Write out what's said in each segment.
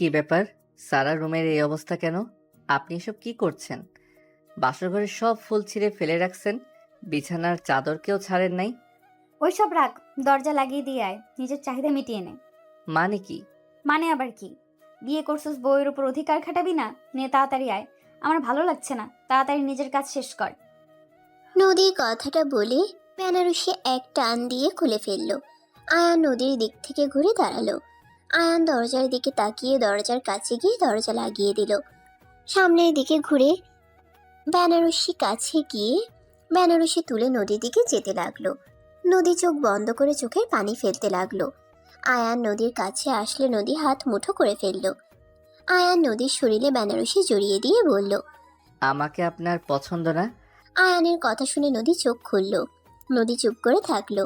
কি ব্যাপার? সারা রুমের এই অবস্থা কেন? আপনি এসব কি করছেন? বাসর ঘরের সব ফুল ছিঁড়ে ফেলে রাখছেন, বিছানার চাদরকেও ছাড়েন নাই। ওইসব রাখ, দরজা লাগিয়ে দিয়ে আয়, নিজের চাহিদা মিটিয়ে নে। মানে কি? মানে আবার কি? বিয়ে করছিস, বউয়ের উপর অধিকার খাটাবি না? নে তাড়াতাড়ি আয়, আমার ভালো লাগছে না, তাড়াতাড়ি নিজের কাজ শেষ কর। নদী কথাটা বলে বেনারসি এক টান দিয়ে খুলে ফেলল। আয়ান নদীর দিক থেকে ঘুরে দাঁড়ালো। আয়ান দরজার দিকে তাকিয়ে দরজার কাছে গিয়ে দরজা লাগিয়ে দিল। সামনের দিকে ঘুরে বেনারসি কাছে গিয়ে বেনারসি তুলে নদীর দিকে যেতে লাগলো। নদী চোখ বন্ধ করে চোখের পানি ফেলতে লাগলো। আয়ান নদীর কাছে আসলে নদী হাত মুঠো করে ফেলল। আয়ান নদীর শরীরে বেনারসি জড়িয়ে দিয়ে বলল, আমাকে আপনার পছন্দ না? আয়ানের কথা শুনে নদী চোখ খুলল। নদী চুপ করে থাকলো।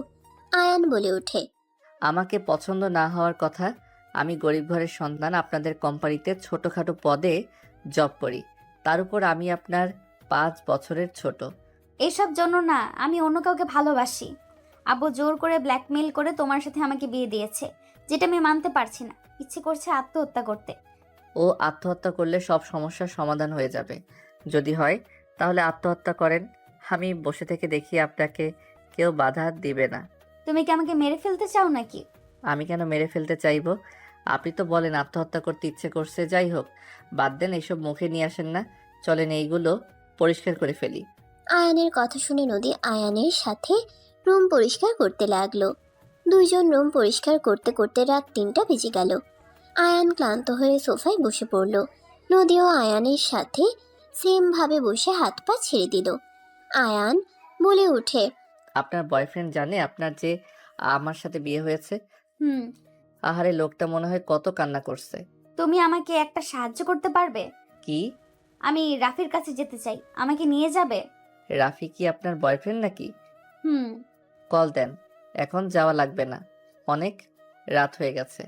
আয়ান বলে ওঠে, আমাকে পছন্দ না হওয়ার কথা? আমি গরিব ঘরের সন্তান, আপনাদের কোম্পানিতে ছোটখাটো পদে জব করি। তার উপর আমি আপনার 5 বছরের ছোট। এসব জন্য না, আমি অন্য কাউকে ভালোবাসি। আব্বু জোর করে ব্ল্যাকমেইল করে তোমার সাথে আমাকে বিয়ে দিয়েছে, যেটা আমি মানতে পারছি না। ইচ্ছে করছে আত্মহত্যা করতে। ও আত্মহত্যা করলে সব সমস্যার সমাধান হয়ে যাবে। যদি হয় তাহলে আত্মহত্যা করেন, আমি বসে থেকে দেখি, আপনাকে কেউ বাধা দিবে না। তুমি কি আমাকে মেরে ফেলতে চাও নাকি? আমি কেন মেরে ফেলতে চাইবো? আপনি তো বলেন আত্মহত্যা করতে ইচ্ছে করছে। যাই হোক, বাদ দেন, এসব মুখে নিয়ে আসেন না। চলেন এইগুলো পরিষ্কার করে ফেলি। আয়ানের কথা শুনে নদী আয়ানের সাথে রুম পরিষ্কার করতে লাগলো। দুইজন রুম পরিষ্কার করতে করতে রাত 3টা বেজে গেল। আয়ান ক্লান্ত হয়ে সোফায় বসে পড়ল। নদীও আয়ানের সাথে সেম ভাবে বসে হাত পা ছেড়ে দিল। আয়ান বলে ওঠে, আপনার বয়ফ্রেন্ড জানে আপনার যে আমার সাথে বিয়ে হয়েছে? হুম। আহারে, লোকটা মনে হয় কত কান্না করছে। তুমি আমাকে একটা সাহায্য করতে পারবে? কি? আমি রাফির কাছে যেতে চাই, আমাকে নিয়ে যাবে? রাফি কি আপনার বয়ফ্রেন্ড নাকি? হুম। কল দেন, এখন যাওয়া লাগবে না, অনেক রাত হয়ে গেছে।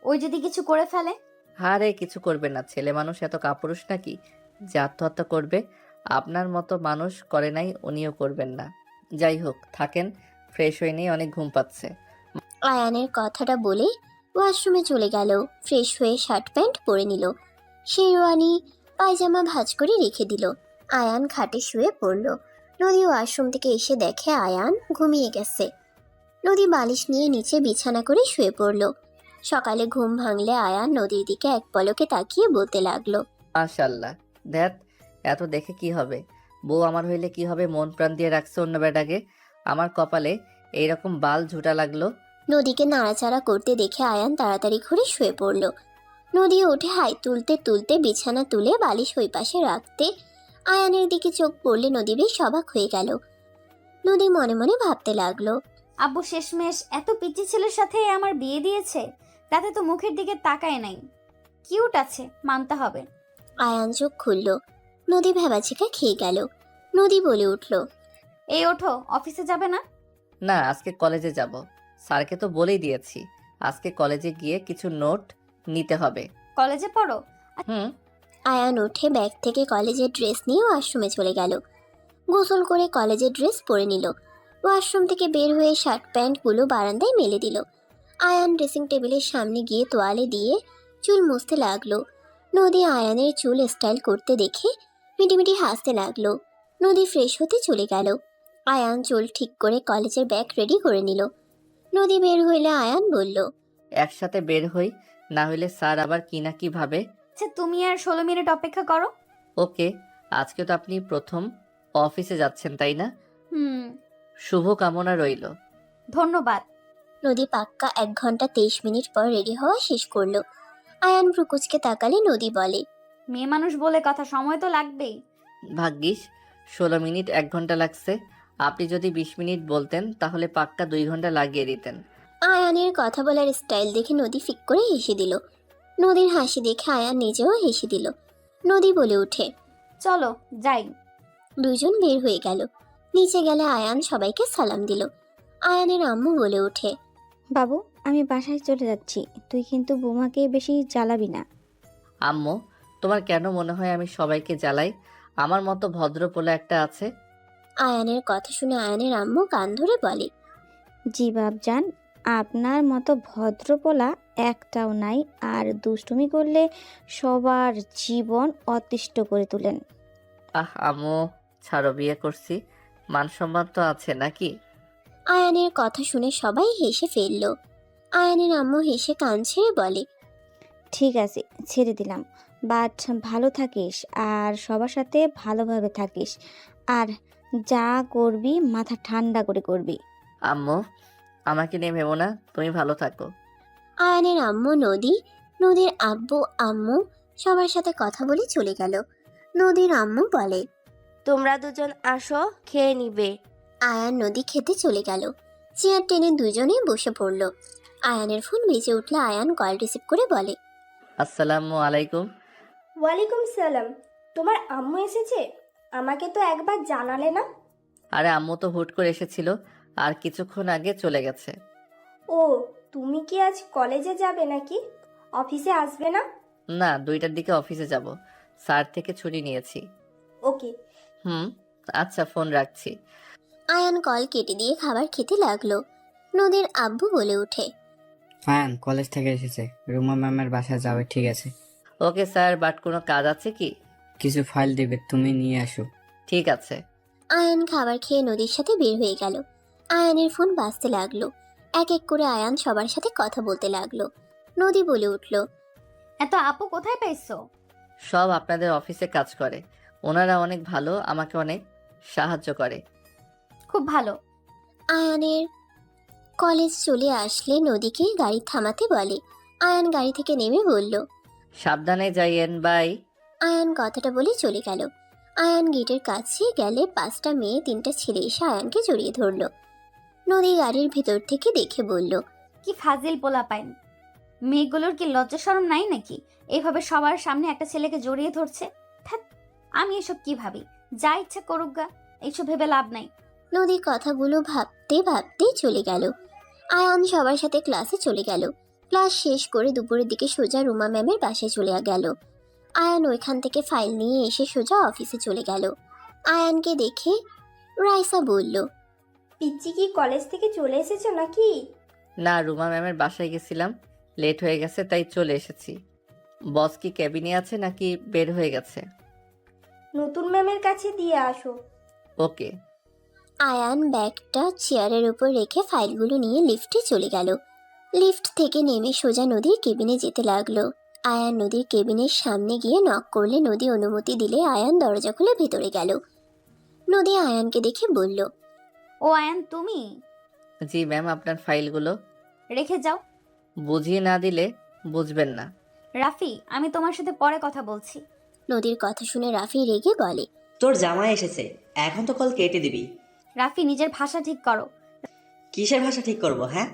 ওই যদি কিছু করে ফেলে? আরে কিছু করবে না, ছেলে মানুষ এত কাপুরুষ নাকি যে আত্মহত্যা করবে? আপনার মতো মানুষ করে নাই, উনিও করবেন না। যাই হোক, থাকেন, ফ্রেশ হয়ে নেই, অনেক ঘুম পাচ্ছে। আয়ানের কথাটা বলে ওয়াশরুমে চলে গেল। ফ্রেশ হয়ে শার্ট প্যান্ট পরে নিল। শেরওয়ানি পায়জামা ভাঁজ করে রেখে দিল। আয়ান খাটে শুয়ে পড়ল। নদী ওয়াশরুম থেকে এসে দেখে আয়ান ঘুমিয়ে গেছে। নদী বালিশ নিয়ে নিচে বিছানা করে শুয়ে পড়ল। সকালে ঘুম ভাঙলে আয়ান নদীর দিকে এক পলকে তাকিয়ে বলতে লাগলো, মাশাল্লাহ, ধ্যাত, এত দেখে কি হবে? বউ আমার হইলে কি হবে? মন প্রাণ দিয়ে রাখছে অন্য বেটাকে, আমার কপালে এইরকম বাল ঝুটা লাগলো। নদীকে নাড়াচাড়া করতে দেখে আয়ান তাড়াতাড়ি ঘুরে শুয়ে পড়ল। নদী উঠে হাই তুলতে তুলতে বিছানা তুলে বালিশ ওই পাশে রাখতে আয়ানের দিকে চোখ পড়লে নদী বেশ অবাক হয়ে গেল। নদী মনে মনে ভাবতে লাগলো, আব্বু শেষমেশ এত পিচ্চি ছেলের সাথে আমার বিয়ে দিয়েছে, তাতে তো মুখের দিকে তাকায় নাই। কিউট আছে, মানতে হবে। আয়ান চোখ খুলল। নদী ভেবাচিকা খেয়ে গেল। নদী বলে উঠল, এই ওঠো, অফিসে যাবে না? না, আজকে কলেজে যাব। স্যারকে তো বলেই দিয়েছি, আজকে কলেজে গিয়ে কিছু নোট নিতে হবে। কলেজে পড়ো? হুম। আয়ান উঠে ব্যাগ থেকে কলেজের ড্রেস নিয়ে ওয়াশরুমে চলে গেল। গোসল করে কলেজের ড্রেস পরে নিল। ওয়াশরুম থেকে বের হয়ে শার্ট প্যান্টগুলো বারান্দায় মেলে দিল। আয়ান ড্রেসিং টেবিলের সামনে গিয়ে তোয়ালে দিয়ে চুল মুছতে লাগলো। নদী আয়ানের চুল স্টাইল করতে দেখে মিটিমিটি হাসতে লাগলো। নদী ফ্রেশ হতে চলে গেল। আয়ান চুল ঠিক করে কলেজের ব্যাগ রেডি করে নিল। নদী বের হইলে আয়ান বলল, একসাথে বের হই, না হইলে স্যার আবার কি না কি ভাবে। আচ্ছা, তুমি আর 16 মিনিট অপেক্ষা করো। ওকে। আজকে তো আপনি প্রথম অফিসে যাচ্ছেন, তাই না? হুম। শুভ কামনা রইল। ধন্যবাদ। নদী পাক্কা 1 ঘন্টা 23 মিনিট পর রেডি হওয়া শেষ করলো। আয়ান ভ্রুকুচকে তাকালে নদী বলে, মেয়ে মানুষ বলে কথা, সময় তো লাগবেই। ভাগ্যিস 16 মিনিট 1 ঘন্টা লাগছে। আপনি যদি 20 মিনিট বলতেন তাহলে পাক্কা 2 ঘন্টা লাগিয়ে দিতেন। আয়ানের কথা বলার স্টাইল দেখে নদী ফিক করে হেসে দিল। নদীর হাসি দেখে আয়ান নিজেও হেসে দিল। নদী বলে ওঠে, চলো যাই। দুইজন বের হয়ে গেল। নিচে গেলে আয়ান সবাইকে সালাম দিল। আয়ানের আম্মু বলে ওঠে, বাবু, আমি বাসায় চলে যাচ্ছি, তুই কিন্তু বৌমাকে বেশি জ্বালাবি না। আম্মু, তোমার কেন মনে হয় আমি সবাইকে জ্বালাই? আমার মতো ভদ্র পোলা একটা আছে। আয়ানের কথা শুনে আয়ানের আম্মু কান ধরে বলে, জি বাপজান, আপনার মতো ভদ্রপোলা একটাও নাই, আর দুষ্টুমি করলে সবার জীবন অতিষ্ঠ করে তোলেন। আম্মু, ছাড়ো, বিয়ে করছি, মান সম্মান তো আছে নাকি? আয়ানের কথা শুনে সবাই হেসে ফেলল। আয়ানের আম্মু হেসে কান ছেড়ে বলে, ঠিক আছে, ছেড়ে দিলাম, বাট ভালো থাকিস আর সবার সাথে ভালোভাবে থাকিস, আর যা করবি মাথা ঠান্ডা করে করবি। আম্মু, আমাকে নিয়ে ভেবো না, তুমি ভালো থাকো। আয়ানের আম্মু নদীর আব্বু আম্মু সবার সাথে কথা বলে চলে গেল। নদীর আম্মু বলে, তোমরা দুজন আসো, খেয়ে নিবে। আয়ান নদী খেতে চলে গেল। চেয়ার টেনে দুজনেই বসে পড়ল। আয়ানের ফোন বেজে উঠলে আয়ান কল রিসিভ করে বলে, আসসালামু আলাইকুম। ওয়ালাইকুম সালাম। তোমার আম্মু এসেছে? আমাকে তো একবার জানালে না। আরে আম্মু তো হুট করে এসেছিল, আর কিছুক্ষণ আগে চলে গেছে। ও, তুমি কি আজ কলেজে যাবে নাকি? অফিসে আসবে না? না, 2টার দিকে অফিসে যাব, স্যার থেকে ছুটি নিয়েছি। ওকে। আচ্ছা, ফোন রাখছি। আয়ান কল কেটে দিয়ে খাবার খেতে লাগলো। নদীর আব্বু বলে ওঠে, আয়ান কলেজ থেকে এসেছে, রুমা ম্যামের বাসায় যাবে। ঠিক আছে? ওকে স্যার, বাট কোনো কাজ আছে কি? কিছু ফাইল দিবে, তুমি নিয়ে আসো। ঠিক আছে। আয়ান খাবার খেয়ে নদীর সাথে বের হয়ে গেল। আয়ানের ফোন বাজতে লাগলো। এক এক করে আয়ান সবার সাথে কথা বলতে লাগলো। নদী বলে উঠল, এত আপু কোথায় পাইছো? সব আপনাদের অফিসে কাজ করে, ওনারা অনেক ভালো, আমাকে অনেক সাহায্য করে। খুব ভালো। আয়ানের কলেজ চলে আসলে নদীকে গাড়ি থামাতে বলে। আয়ান গাড়ি থেকে নেমে বলল, সাবধানে যাইয়েন, বাই। আয়ান কথাটা বলে চলে গেল। আয়ান গেটের কাছে গেলে 5টা মেয়ে 3টা ছেলে এসে আয়ানকে জড়িয়ে ধরল। নদী গাড়ির ভিতর থেকে দেখে বলল, কি ফাজিল পোলা পাইন, মেয়েগুলোর কি লজ্জা শরম নাই নাকি? এইভাবে সবার সামনে একটা ছেলেকে জড়িয়ে ধরছে। ধ্যাৎ, আমি এসব কি ভাবি? যা ইচ্ছা করুক গা, এইসব ভেবে লাভ নাই। নদী কথাগুলো ভাবতে ভাবতে চলে গেল। আয়ান সবার সাথে ক্লাসে চলে গেল। ক্লাস শেষ করে দুপুরের দিকে সোজা রুমা ম্যামের বাসায় চলে গেল। আয়ান ওইখান থেকে ফাইল নিয়ে এসে সোজা অফিসে চলে গেল। আয়ানকে দেখে রাইসা বলল, পিচ্চি কি কলেজ থেকে চলে এসেছো নাকি? না, রুমা ম্যামের বাসায় গেছিলাম, লেট হয়ে গেছে তাই চলে এসেছি। বস কি ক্যাবিনে আছে নাকি বের হয়ে গেছে? নতুন ম্যামের কাছে দিয়ে আসো। ওকে। আয়ান ব্যাগটা চেয়ারের উপর রেখে ফাইলগুলো নিয়ে লিফটে চলে গেল। লিফট থেকে নেমে সোজা নদীর কেবিনে যেতে লাগলো। আয়ান নদীর কেবিনের সামনে গিয়ে নক করলে নদী অনুমতি দিলে আয়ান দরজা খুলে ভেতরে গেল। নদী আয়ানকে দেখে বলল, ও আয়ান, তুমি? জি ম্যাম, আপনার ফাইলগুলো। রেখে যাও। বুঝিয়ে না দিলে বুঝবেন না। রাফি, আমি তোমার সাথে পরে কথা বলছি। নদীর কথা শুনে রাফি রেগে বলে, তোর জামাই এসেছে, এখন তো কল কেটে দিবি। রাফি, নিজের ভাষা ঠিক করো। কিসের ভাষা ঠিক করব? হ্যাঁ,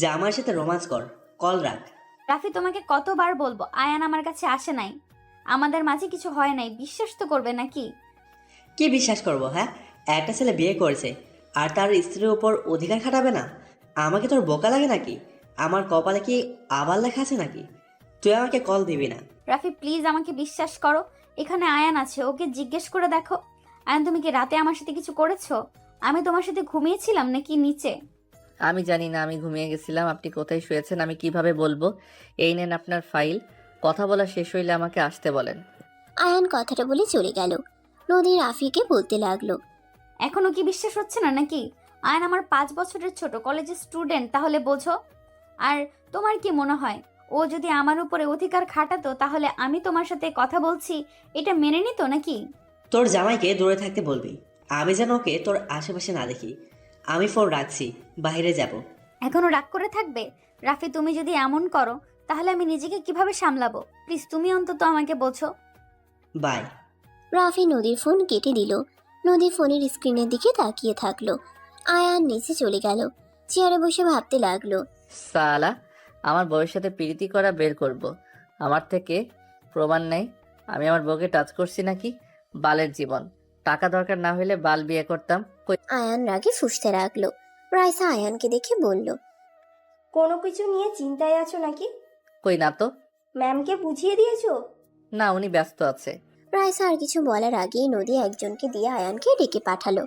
জামাইয়ের সাথে রোমান্স কর, কল রাখ। রাফি, তোমাকে কতবার বলবো আয়ান আমার কাছে আসে নাই, আমাদের মাঝে কিছু হয় নাই, বিশ্বাস তো করবে নাকি? কি বিশ্বাস করব? হ্যাঁ, একটা ছেলে বিয়ে করেছে আর তার স্ত্রীর উপর অধিকার খাটাবে না? আমাকে তোর বোকা লাগে নাকি? আমার কপালে কি আবার লেখা আছে নাকি? তুই আমাকে কল দিবি না। রাফি, প্লিজ আমাকে বিশ্বাস করো, এখানে আয়ান আছে, ওকে জিজ্ঞেস করে দেখো। আয়ান, তুমি কি রাতে আমার সাথে কিছু করেছো? আমি তোমার সাথে ঘুমিয়েছিলাম নাকি নিচে? আমি জানি না, আমি ঘুমিয়ে গেছিলাম। আপনি কোথায় শুয়েছেন আমি কিভাবে বলবো? এই নেন আপনার ফাইল, কথা বলা শেষ হইলে আমাকে আসতে বলেন। আয়ান কথাটা বলে চলে গেল। নদী রাফিকে বলতে লাগলো, এখনো কি বিশ্বাস হচ্ছে না নাকি? আয়ান আমার 5 বছরের ছোট কলেজের স্টুডেন্ট, তাহলে বোঝো। আর তোমার কি মনে হয় ও যদি আমার উপরে অধিকার খাটাতো তাহলে আমি তোমার সাথে কথা বলছি এটা মেনে নিত নাকি? তোর জামাইকে দূরে থাকতে বলবি, আমি যেন ওকে তোর আশেপাশে না দেখি। আমি ফোন রাখছি, বাইরে যাব। এখনো রাগ করে থাকবে? রাফি, তুমি যদি এমন করো তাহলে আমি নিজেকে কিভাবে সামলাবো? প্লিজ তুমি অন্তত আমাকে বোঝো। বাই। রাফি নদীর ফোন কেটে দিল। নদী ফোনের স্ক্রিনের দিকে তাকিয়ে থাকলো। আয়ান নিচে চলে গেল। চেয়ারে বসে ভাবতে লাগলো, সালা, আমার বউয়ের সাথে প্রীতি করা বের করব। আমার থেকে প্রমাণ নেই আমি আমার বউকে টাচ করছি নাকি? বালের জীবন, টাকা দরকার না হলে বাল বিয়ে করতাম। কই আয়ান রাগে ফুঁসতে লাগলো। রাইসা আয়ানকে দেখে বলল, কোনো কিছু নিয়ে চিন্তায় আছো নাকি? কই না তো। ম্যামকে বুঝিয়ে দিয়েছো? না, উনি ব্যস্ত আছে। রাইসা আর কিছু বলার আগেই নদী একজনকে দিয়ে আয়ানকে ডেকে পাঠালো।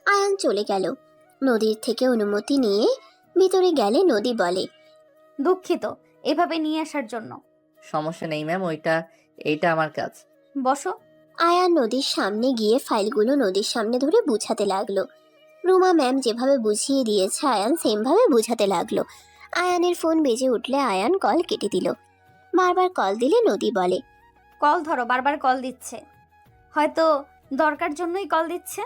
আয়ান চলে গেল। নদীর থেকে অনুমতি নিয়ে ভিতরে গেলে নদী বলে, দুঃখিত এভাবে নিয়ে আসার জন্য। সমস্যা নেই ম্যাম, এইটা আমার কাজ। বসো। আয়ান নদীর সামনে গিয়ে ফাইলগুলো নদীর সামনে ধরে বুঝাতে লাগলো। রুমা ম্যাম যেভাবে বুঝিয়ে দিয়েছে আয়ান সেমভাবে বুঝাতে লাগলো। আয়ানের ফোন বেজে উঠলে আয়ান কল কেটে দিল। বারবার কল দিলে নদী বলে, কল ধরো, বারবার কল দিচ্ছে, হয়তো দরকার জন্যই কল দিচ্ছে।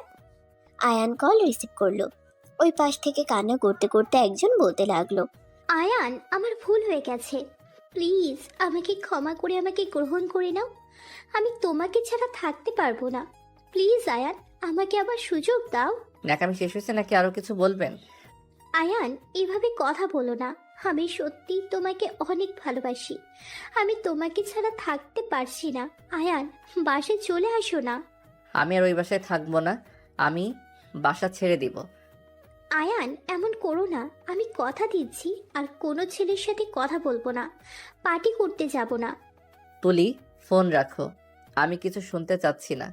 আয়ান কল রিসিভ করলো। ওই পাশ থেকে কান্না করতে করতে একজন বলতে লাগলো, আয়ান, আমার ভুল হয়ে গেছে, প্লিজ আমাকে ক্ষমা করে আমাকে গ্রহণ করে নাও। আমি তোমাকে ছাড়া থাকতে পারবো না। প্লিজ আয়ান, আমাকে আবার সুযোগ দাও। ন্যাকামি শেষ হয়েছে নাকি আরো কিছু বলবেন? আয়ান, এভাবে কথা বলো না। আমি সত্যি তোমাকে অনেক ভালোবাসি। আমি তোমাকে ছাড়া থাকতে পারছি না। আয়ান, বাসায় চলে আসো না। আমি আর ওই বাসায় থাকবো না, আমি বাসা ছেড়ে দিব। আয়ান, এমন করো না। আমি কথা দিচ্ছি আর কোনো ছেলের সাথে কথা বলবো না, পার্টি করতে যাব না। তুলি, ফোন রাখো, আমি কিছু শুনতে চাচ্ছি না।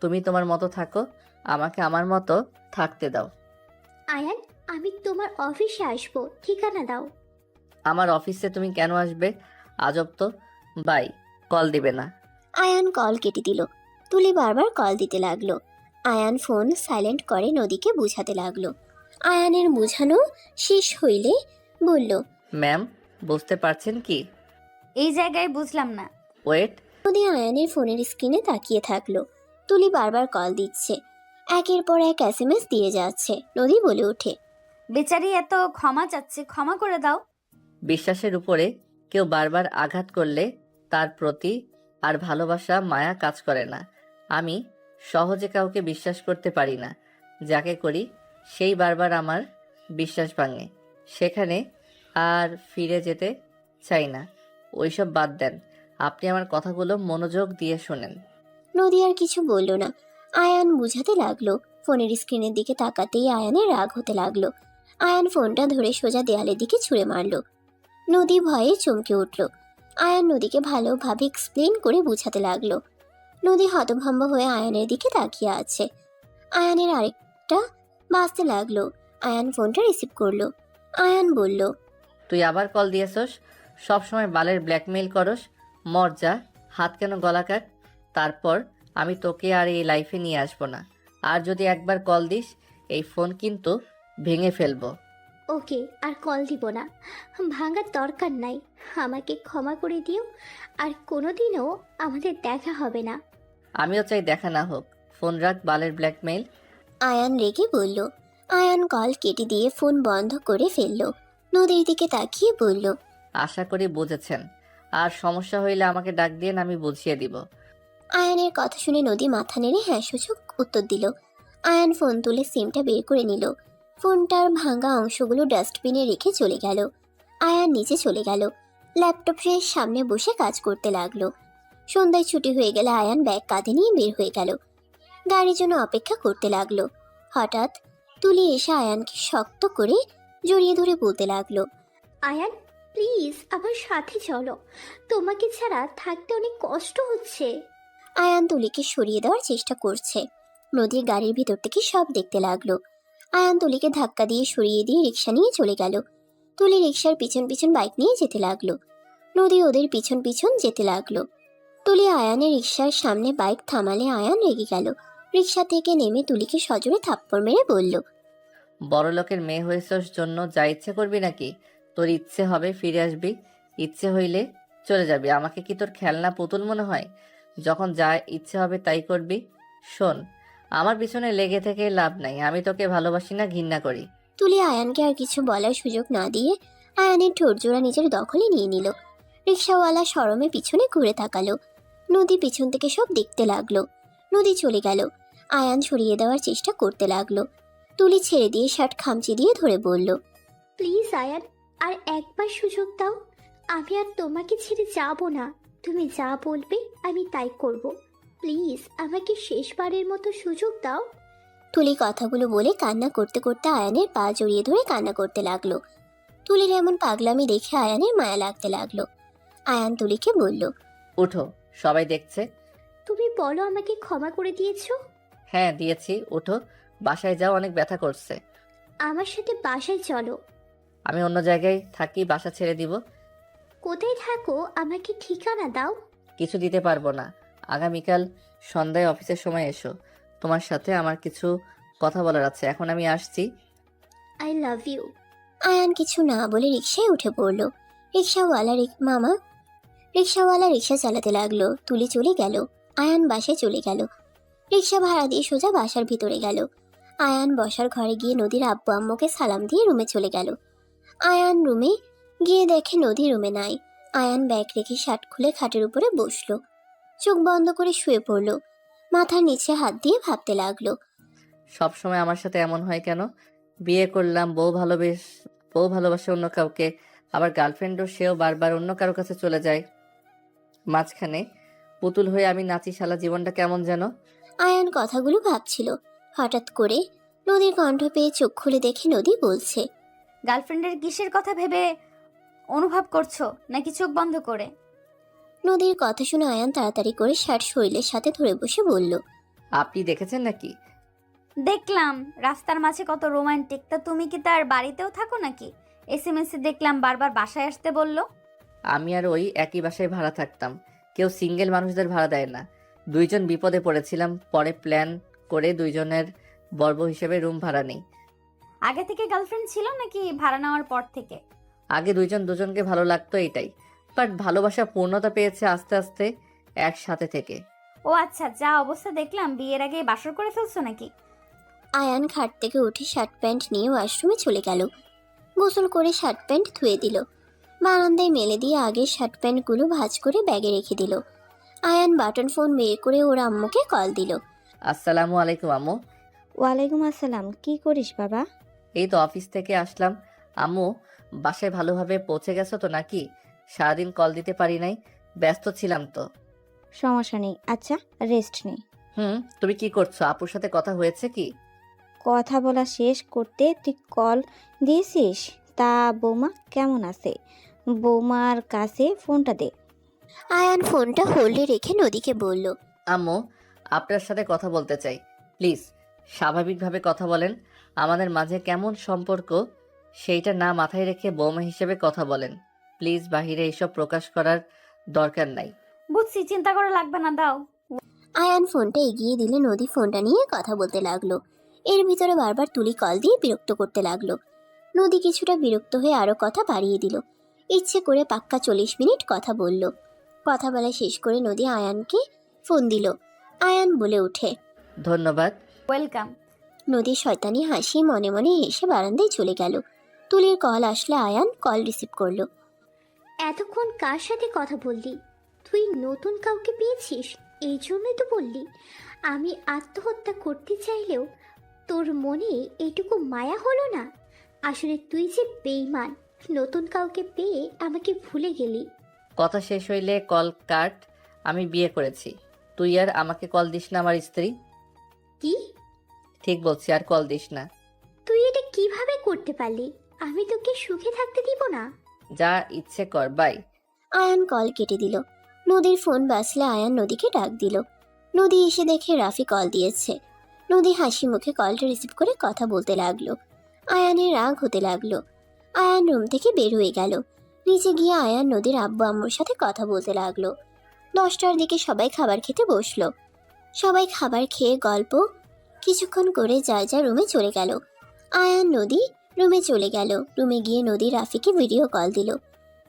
তুমি তোমার মতো থাকো, আমাকে আমার মতো থাকতে দাও। আয়ান, আমি তোমার অফিসে আসবো, ঠিকানা দাও। আমার অফিসে তুমি কেন আসবে? আজব তো। বাই, কল দিবে না। আয়ান কল কেটে দিল। তুলি বারবার কল দিতে লাগলো। আয়ান ফোন সাইলেন্ট করে নদীকে বুঝাতে লাগলো। আয়ানের বোঝানো শেষ হইলে বলল, ম্যাম, বুঝতে পারছেন কি? এই জায়গায় বুঝলাম না। ওয়েট। নদী আয়ানের ফোনের স্ক্রিনে তাকিয়ে থাকলো। তুলি বারবার কল দিচ্ছে, একের পর এক SMS দিয়ে যাচ্ছে। নদী বলে ওঠে, বেচারি এত ক্ষমা চাচ্ছে, ক্ষমা করে দাও। বিশ্বাসের উপরে কেউ বারবার আঘাত করলে তার প্রতি আর ভালোবাসা মায়া কাজ করে না। আমি সহজে কাউকে বিশ্বাস করতে পারি না। যাকে করি সেই বারবার আমার বিশ্বাস ভাঙে। সেখানে আর ফিরে যেতে চাই না। ওইসব বাদ দেন, আপনি আমার কথাগুলো মনোযোগ দিয়ে শোনেন। নদী আর কিছু বলল না। আয়ান বুঝাতে লাগলো। ফোনের স্ক্রিনের দিকে তাকাতেই আয়ানের রাগ হতে লাগলো। আয়ান ফোনটা ধরে সোজা দেয়ালের দিকে ছুঁড়ে মারলো। নদী ভয়ে চমকে উঠল। আয়ান নদীকে ভালোভাবে এক্সপ্লেন করে বুঝাতে লাগলো। নদী হতভম্ব হয়ে আয়ানের দিকে তাকিয়ে আছে। আয়ানের আরেকটা বাজতে লাগলো। আয়ান ফোনটা রিসিভ করলো। আয়ান বলল, তুই আবার কল দিয়েছস? সবসময় বালের ব্ল্যাকমেইল করস। মর যা, হাত কেন গলা কাট। তারপর আমি তোকে আর এই লাইফে নিয়ে আসবো না। আর যদি একবার কল দিস, এই ফোন কিন্তু ভেঙে ফেলবো। ওকে, আর কল দিব না, ভাঙার দরকার নাই। আমাকে ক্ষমা করে দিও, আর কোনোদিনও আমাদের দেখা হবে না। আমিও চাই দেখা না হোক। ফোন রাখ, বালের ব্ল্যাকমেইল। আয়ান রেগে বলল। আয়ান কল কেটে দিয়ে ফোন বন্ধ করে ফেললো। নদীর দিকে তাকিয়ে বলল, আশা করি বুঝেছেন। আর সমস্যা হইলে আমাকে ডাক দিয়ে আমি বুঝিয়ে দিব। আয়ানের কথা শুনে নদী মাথা নেড়ে হ্যাঁ সূচক উত্তর দিল। আয়ান ফোন তুলে সিমটা বের করে নিল। ফোনটার ভাঙা অংশগুলো ডাস্টবিনে রেখে চলে গেল। আয়ান নিচে চলে গেল। ল্যাপটপের সামনে বসে কাজ করতে লাগলো। সন্ধ্যায় ছুটি হয়ে গেলে আয়ান ব্যাগ কাঁধে নিয়ে বের হয়ে গেল। গাড়ির জন্য অপেক্ষা করতে লাগলো। হঠাৎ তুলি এসে আয়ানকে শক্ত করে জড়িয়ে ধরে বলতে লাগলো, আয়ান, প্লিজ আমার সাথে চলো। তোমাকে ছাড়া থাকতে অনেক কষ্ট হচ্ছে। আয়ান তুলিকে সরিয়ে দেওয়ার চেষ্টা করছে। নদী গাড়ির ভিতর থেকে সব দেখতে লাগলো। আয়ান তুলিকে ধাক্কা দিয়ে সরিয়ে দিয়ে রিক্সা নিয়ে চলে গেল। তুলি রিক্সার পিছন পিছন বাইক নিয়ে যেতে লাগলো। নদী ওদের পিছন পিছন যেতে লাগলো। তুলি আয়ানের রিক্সার সামনে বাইক থামালে আয়ান রেগে গেল। রিক্সা থেকে নেমে তুলিকে সজোরে থাপ্পড় মেরে বলল, বড় লোকের মেয়ে হয়েছস জন্য যা ইচ্ছে করবি নাকি? তোর ইচ্ছে হবে ফিরে আসবি, ইচ্ছে হইলে চলে যাবি। আমাকে কি তোর খেলনা পুতুল মনে হয়? যখন যা ইচ্ছে হবে তাই করবি। শোন, আমার পিছনে লেগে থেকে লাভ নাই। আমি তোকে ভালোবাসি না, ঘৃণা করি। তুলি আয়ানকে আর কিছু বলার সুযোগ না দিয়ে আয়ানের ঠোঁট জোড়া নিজের দখলে নিয়ে নিল। রিক্সাওয়ালা শরমে পিছনে ঘুরে তাকালো। নদী পিছন থেকে সব দেখতে লাগলো। নদী চলে গেল। আয়ান সরিয়ে দেওয়ার চেষ্টা করতে লাগলো। তুলি ছেড়ে দিয়ে শার্ট খামচি দিয়ে ধরে বলল, প্লিজ আয়ান, আর একবার সুযোগ দাও। আমি আর তোমাকে ছেড়ে যাব না। তুমি যা বলবে আমি তাই করব। প্লিজ আমাকে শেষবারের মতো সুযোগ দাও। তুলি কথাগুলো বলে কান্না করতে করতে আয়ানের পা জড়িয়ে ধরে কান্না করতে লাগলো। তুলির এমন পাগলামি দেখে আয়ানের মায়া লাগতে লাগলো। আয়ান তুলিকে বলল, উঠো, সবাই দেখছে। তুমি বলো আমাকে ক্ষমা করে দিয়েছো। হ্যাঁ দিয়েছি, উঠো, বাসায় যাও, অনেক ব্যথা করছে। আমার সাথে বাসায় চলো। আমি অন্য জায়গায় থাকি, বাসা ছেড়ে দিব। কোথায় থাকো আমাকে ঠিকানা দাও। কিছু দিতে পারবো না। আগামীকাল সন্ধ্যায় অফিসের সময় এসো, তোমার সাথে আমার কিছু কথা বলার আছে। এখন আমি আসছি। I love you. আয়ান কিছু না বলে রিকশায় উঠে পড়ল। রিকশাওয়ালা রিকশা চালাতে লাগলো। তুলি চলে গেল। আয়ান বাসায় চলে গেল। রিকশা ভাড়া দিয়ে সোজা বাসার ভিতরে গেল। আয়ান বসার ঘরে গিয়ে নদীর আব্বু আম্মুকে সালাম দিয়ে রুমে চলে গেল। আয়ান রুমে গিয়ে দেখে নদী রুমে নাই। আয়ান ব্যাগ রেখে শার্ট খুলে খাটের উপরে বসলো। চোখ বন্ধ করে শুয়ে পড়ল। মাথার নিচে হাত দিয়ে ভাবতে লাগলো। সব সময় আমার সাথে এমন হয় কেন? বিয়ে করলাম, বউ ভালোবাসে অন্য কাউকে, আবার গার্লফ্রেন্ডও, সেও বারবার অন্য কারো কাছে চলে যায়। মাঝখানে পুতুল হয়ে আমি নাচি, শালা জীবনটা কেমন যেন। আয়ান কথাগুলো ভাবছিল। হঠাৎ করে নদীর কণ্ঠ পেয়ে চোখ খুলে দেখে নদী বলছে, গার্লফ্রেন্ডের কিসের কথা ভেবে অনুভব করছো, নাকি চোখ বন্ধ করে? নদীর কথা শুনে আয়ান তাড়াতাড়ি করে শার্ট শরীরের সাথে ধরে বসে বলল, আপনি দেখেছেন নাকি? দেখলাম রাস্তার মাঝে কত রোমান্টিক। তা তুমি কি তার বাড়িতেও থাকো নাকি? এসএমএসে দেখলাম বারবার বাসায় আসতে বললো। আমি আর ওই একই বাসায় ভাড়া থাকতাম। কেউ সিঙ্গেল মানুষদের ভাড়া দেয় না। দুইজন বিপদে পড়েছিলাম, পরে প্ল্যান করে দুইজনের বর্ব হিসেবে রুম ভাড়া নেই। আগে থেকে গার্লফ্রেন্ড ছিল নাকি ভাড়া নেওয়ার পর থেকে? আগে দুইজন দুজনকে ভালো লাগতো, এটাই। বাট ভালোবাসা পূর্ণতা পেয়েছে আস্তে আস্তে একসাথে থেকে। ও আচ্ছা, যা অবস্থা দেখলাম বিয়ের আগে বাসর করে ফেলছো নাকি? আয়ান খাট থেকে উঠে শার্ট প্যান্ট নিয়ে ওয়াশরুমে চলে গেল। গোসল করে শার্ট প্যান্ট ধুয়ে দিল। বারান্দায় মেলে দিয়ে আগের শার্ট প্যান্টগুলো ভাঁজ করে ব্যাগে রেখে দিল। আয়ান বাটন ফোন বের করে ওর আম্মুকে কল দিল। আসসালামু আলাইকুম আম্মু। ওয়ালাইকুম আসসালাম। কি করিস বাবা? এই তো অফিস থেকে আসলাম। আম্মু, বাসায় ভালোভাবে পৌঁছে গেছো তো নাকি? সারাদিন কল দিতে পারি নাই, ব্যস্ত ছিলাম তো। সমস্যা নেই, আচ্ছা রেস্ট নেই। তুমি কি করছো? আপুর সাথে কথা হয়েছে কি? কথা বলা শেষ করতে তুই কল দিয়েছিস? তা বৌমা কেমন আছে? বৌমার কাছে ফোনটা দে। আয়ান ফোনটা হোল্ডে রেখে নদীকে বলল, আম্মু, আপনার সাথে কথা বলতে চাই, প্লিজ। স্বাভাবিকভাবে কথা বলেন। আমাদের মাঝে কেমন সম্পর্ক সেইটা না মাথায় রেখে বৌমা হিসেবে কথা বলেন প্লিজ। বাহিরে এইসব প্রকাশ করার দরকার নাই। বুঝছি, চিন্তা করা লাগবে না, দাও। আয়ান ফোনটা এগিয়ে দিলে নদী ফোনটা নিয়ে কথা বলতে লাগলো। এর ভিতরে বারবার তুলি কল দিয়ে বিরক্ত করতে লাগলো। নদী কিছুটা বিরক্ত হয়ে আরো কথা বাড়িয়ে দিল। ইচ্ছে করে পাক্কা 40 মিনিট কথা বলল। কথা বলা শেষ করে নদী আয়ানকে ফোন দিল। আয়ান বলে ওঠে, ধন্যবাদ। ওয়েলকাম। নদীর শয়তানি হাসি মনে মনে হেসে বারান্দায় চলে গেল। তুলির কল আসলে আয়ান কল রিসিভ করলো। এতক্ষণ কার সাথে কথা বললি? তুই নতুন কাউকে পেয়েছিস, এই জন্যই তো বললি। আমি আত্মহত্যা করতে চাইলেও তোর মনে এইটুকু মায়া হলো না? আসলে তুই যে বেইমান, নতুন কাউকে পেয়ে আমাকে ভুলে গেলি। কথা শেষ হইলে কল কাট। আমি বিয়ে করেছি। তুই আর আমাকে কল দিস না, আমার স্ত্রী। কি? ঠিক বলছি, আর কল দিস না। তুই এটা কিভাবে করতে পারলি? আমি তোকে সুখে থাকতে দিব না। যা ইচ্ছে কর, বাই। আয়ান কল কেটে দিল। নদীর ফোন বাজলে আয়ান নদীকে ডাক দিল। নদী এসে দেখে রাফি কল দিয়েছে। নদী হাসি মুখে কলটা রিসিভ করে কথা বলতে লাগলো। আয়ানের রাগ হতে লাগলো। আয়ান রুম থেকে বের হয়ে গেল। নিচে গিয়ে আয়ান নদীর আব্বু আম্মুর সাথে কথা বলতে লাগলো। 10টার দিকে সবাই খাবার খেতে বসলো। সবাই খাবার খেয়ে গল্প কিছুক্ষণ করে যার যার রুমে চলে গেল। আয়ান নদী রুমে চলে গেল। রুমে গিয়ে নদী রাফিকে ভিডিও কল দিল।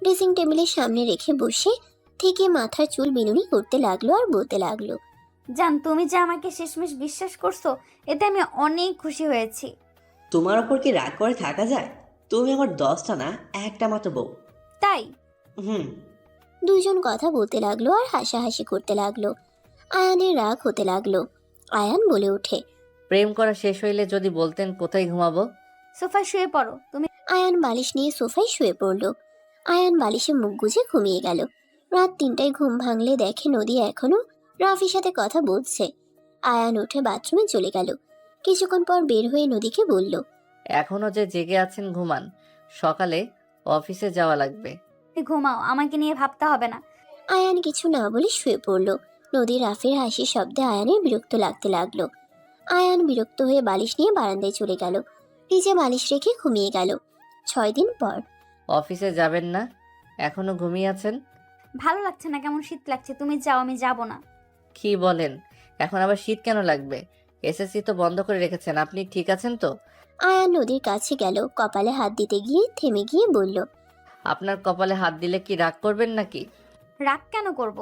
ড্রেসিং টেবিলের সামনে রেখে বসে থেকে মাথার চুল বিনুনি করতে লাগলো আর বলতে লাগলো, জান, তুমি যে আমাকে শেষমেশ বিশ্বাস করছো, এতে আমি অনেক খুশি হয়েছি। তোমার ওপর কি রাগ করে থাকা যায়? তুমি আমার 10টা না, একটা মাত্র বউ। তাই? হুম। দুইজন কথা বলতে লাগলো আর হাসাহাসি করতে লাগলো। আয়ানের রাগ হতে লাগলো। আয়ান বলে ওঠে, প্রেম করা শেষ হইলে যদি বলতেন কোথায় ঘুমাবো। সোফায় শুয়ে পড়ো তুমি। আয়ান বালিশ নিয়ে সোফায় শুয়ে পড়ল। আয়ান বালিশে মুখ গুজে ঘুমিয়ে গেল। রাত 3টায় ঘুম ভাঙলে দেখে নদী এখনো রাফির সাথে কথা বলছে। আয়ান উঠে বাথরুমে চলে গেল। কিছুক্ষণ পর বের হয়ে নদীকে বলল, এখনো যে জেগে আছেন, ঘুমান। সকালে অফিসে যাওয়া লাগবে। তুমি ঘুমাও, আমাকে নিয়ে ভাবতে হবে না। আয়ান কিছু না বলে শুয়ে পড়ল। নদী রাফির হাসির শব্দে আয়ানের বিরক্ত লাগতে লাগলো। আয়ান বিরক্ত হয়ে বালিশ নিয়ে বারান্দায় চলে গেল। নিচে বালিশ রেখে ঘুমিয়ে গেল। 6 দিন পর। অফিসে যাবেন না? এখনো ঘুমিয়ে আছেন? ভালো লাগছে না, কেমন শীত লাগছে। তুমি যাও, আমি যাব না। কি বলেন? এখন আবার শীত কেন লাগবে? এসএসসি তো বন্ধ করে রেখেছেন, আপনি ঠিক আছেন তো? আয়ান নদীর কাছে গেল, কপালে হাত দিতে গিয়ে থেমে গিয়ে বলল। আপনার কপালে হাত দিলে কি রাগ করবেন নাকি? রাগ কেন করব?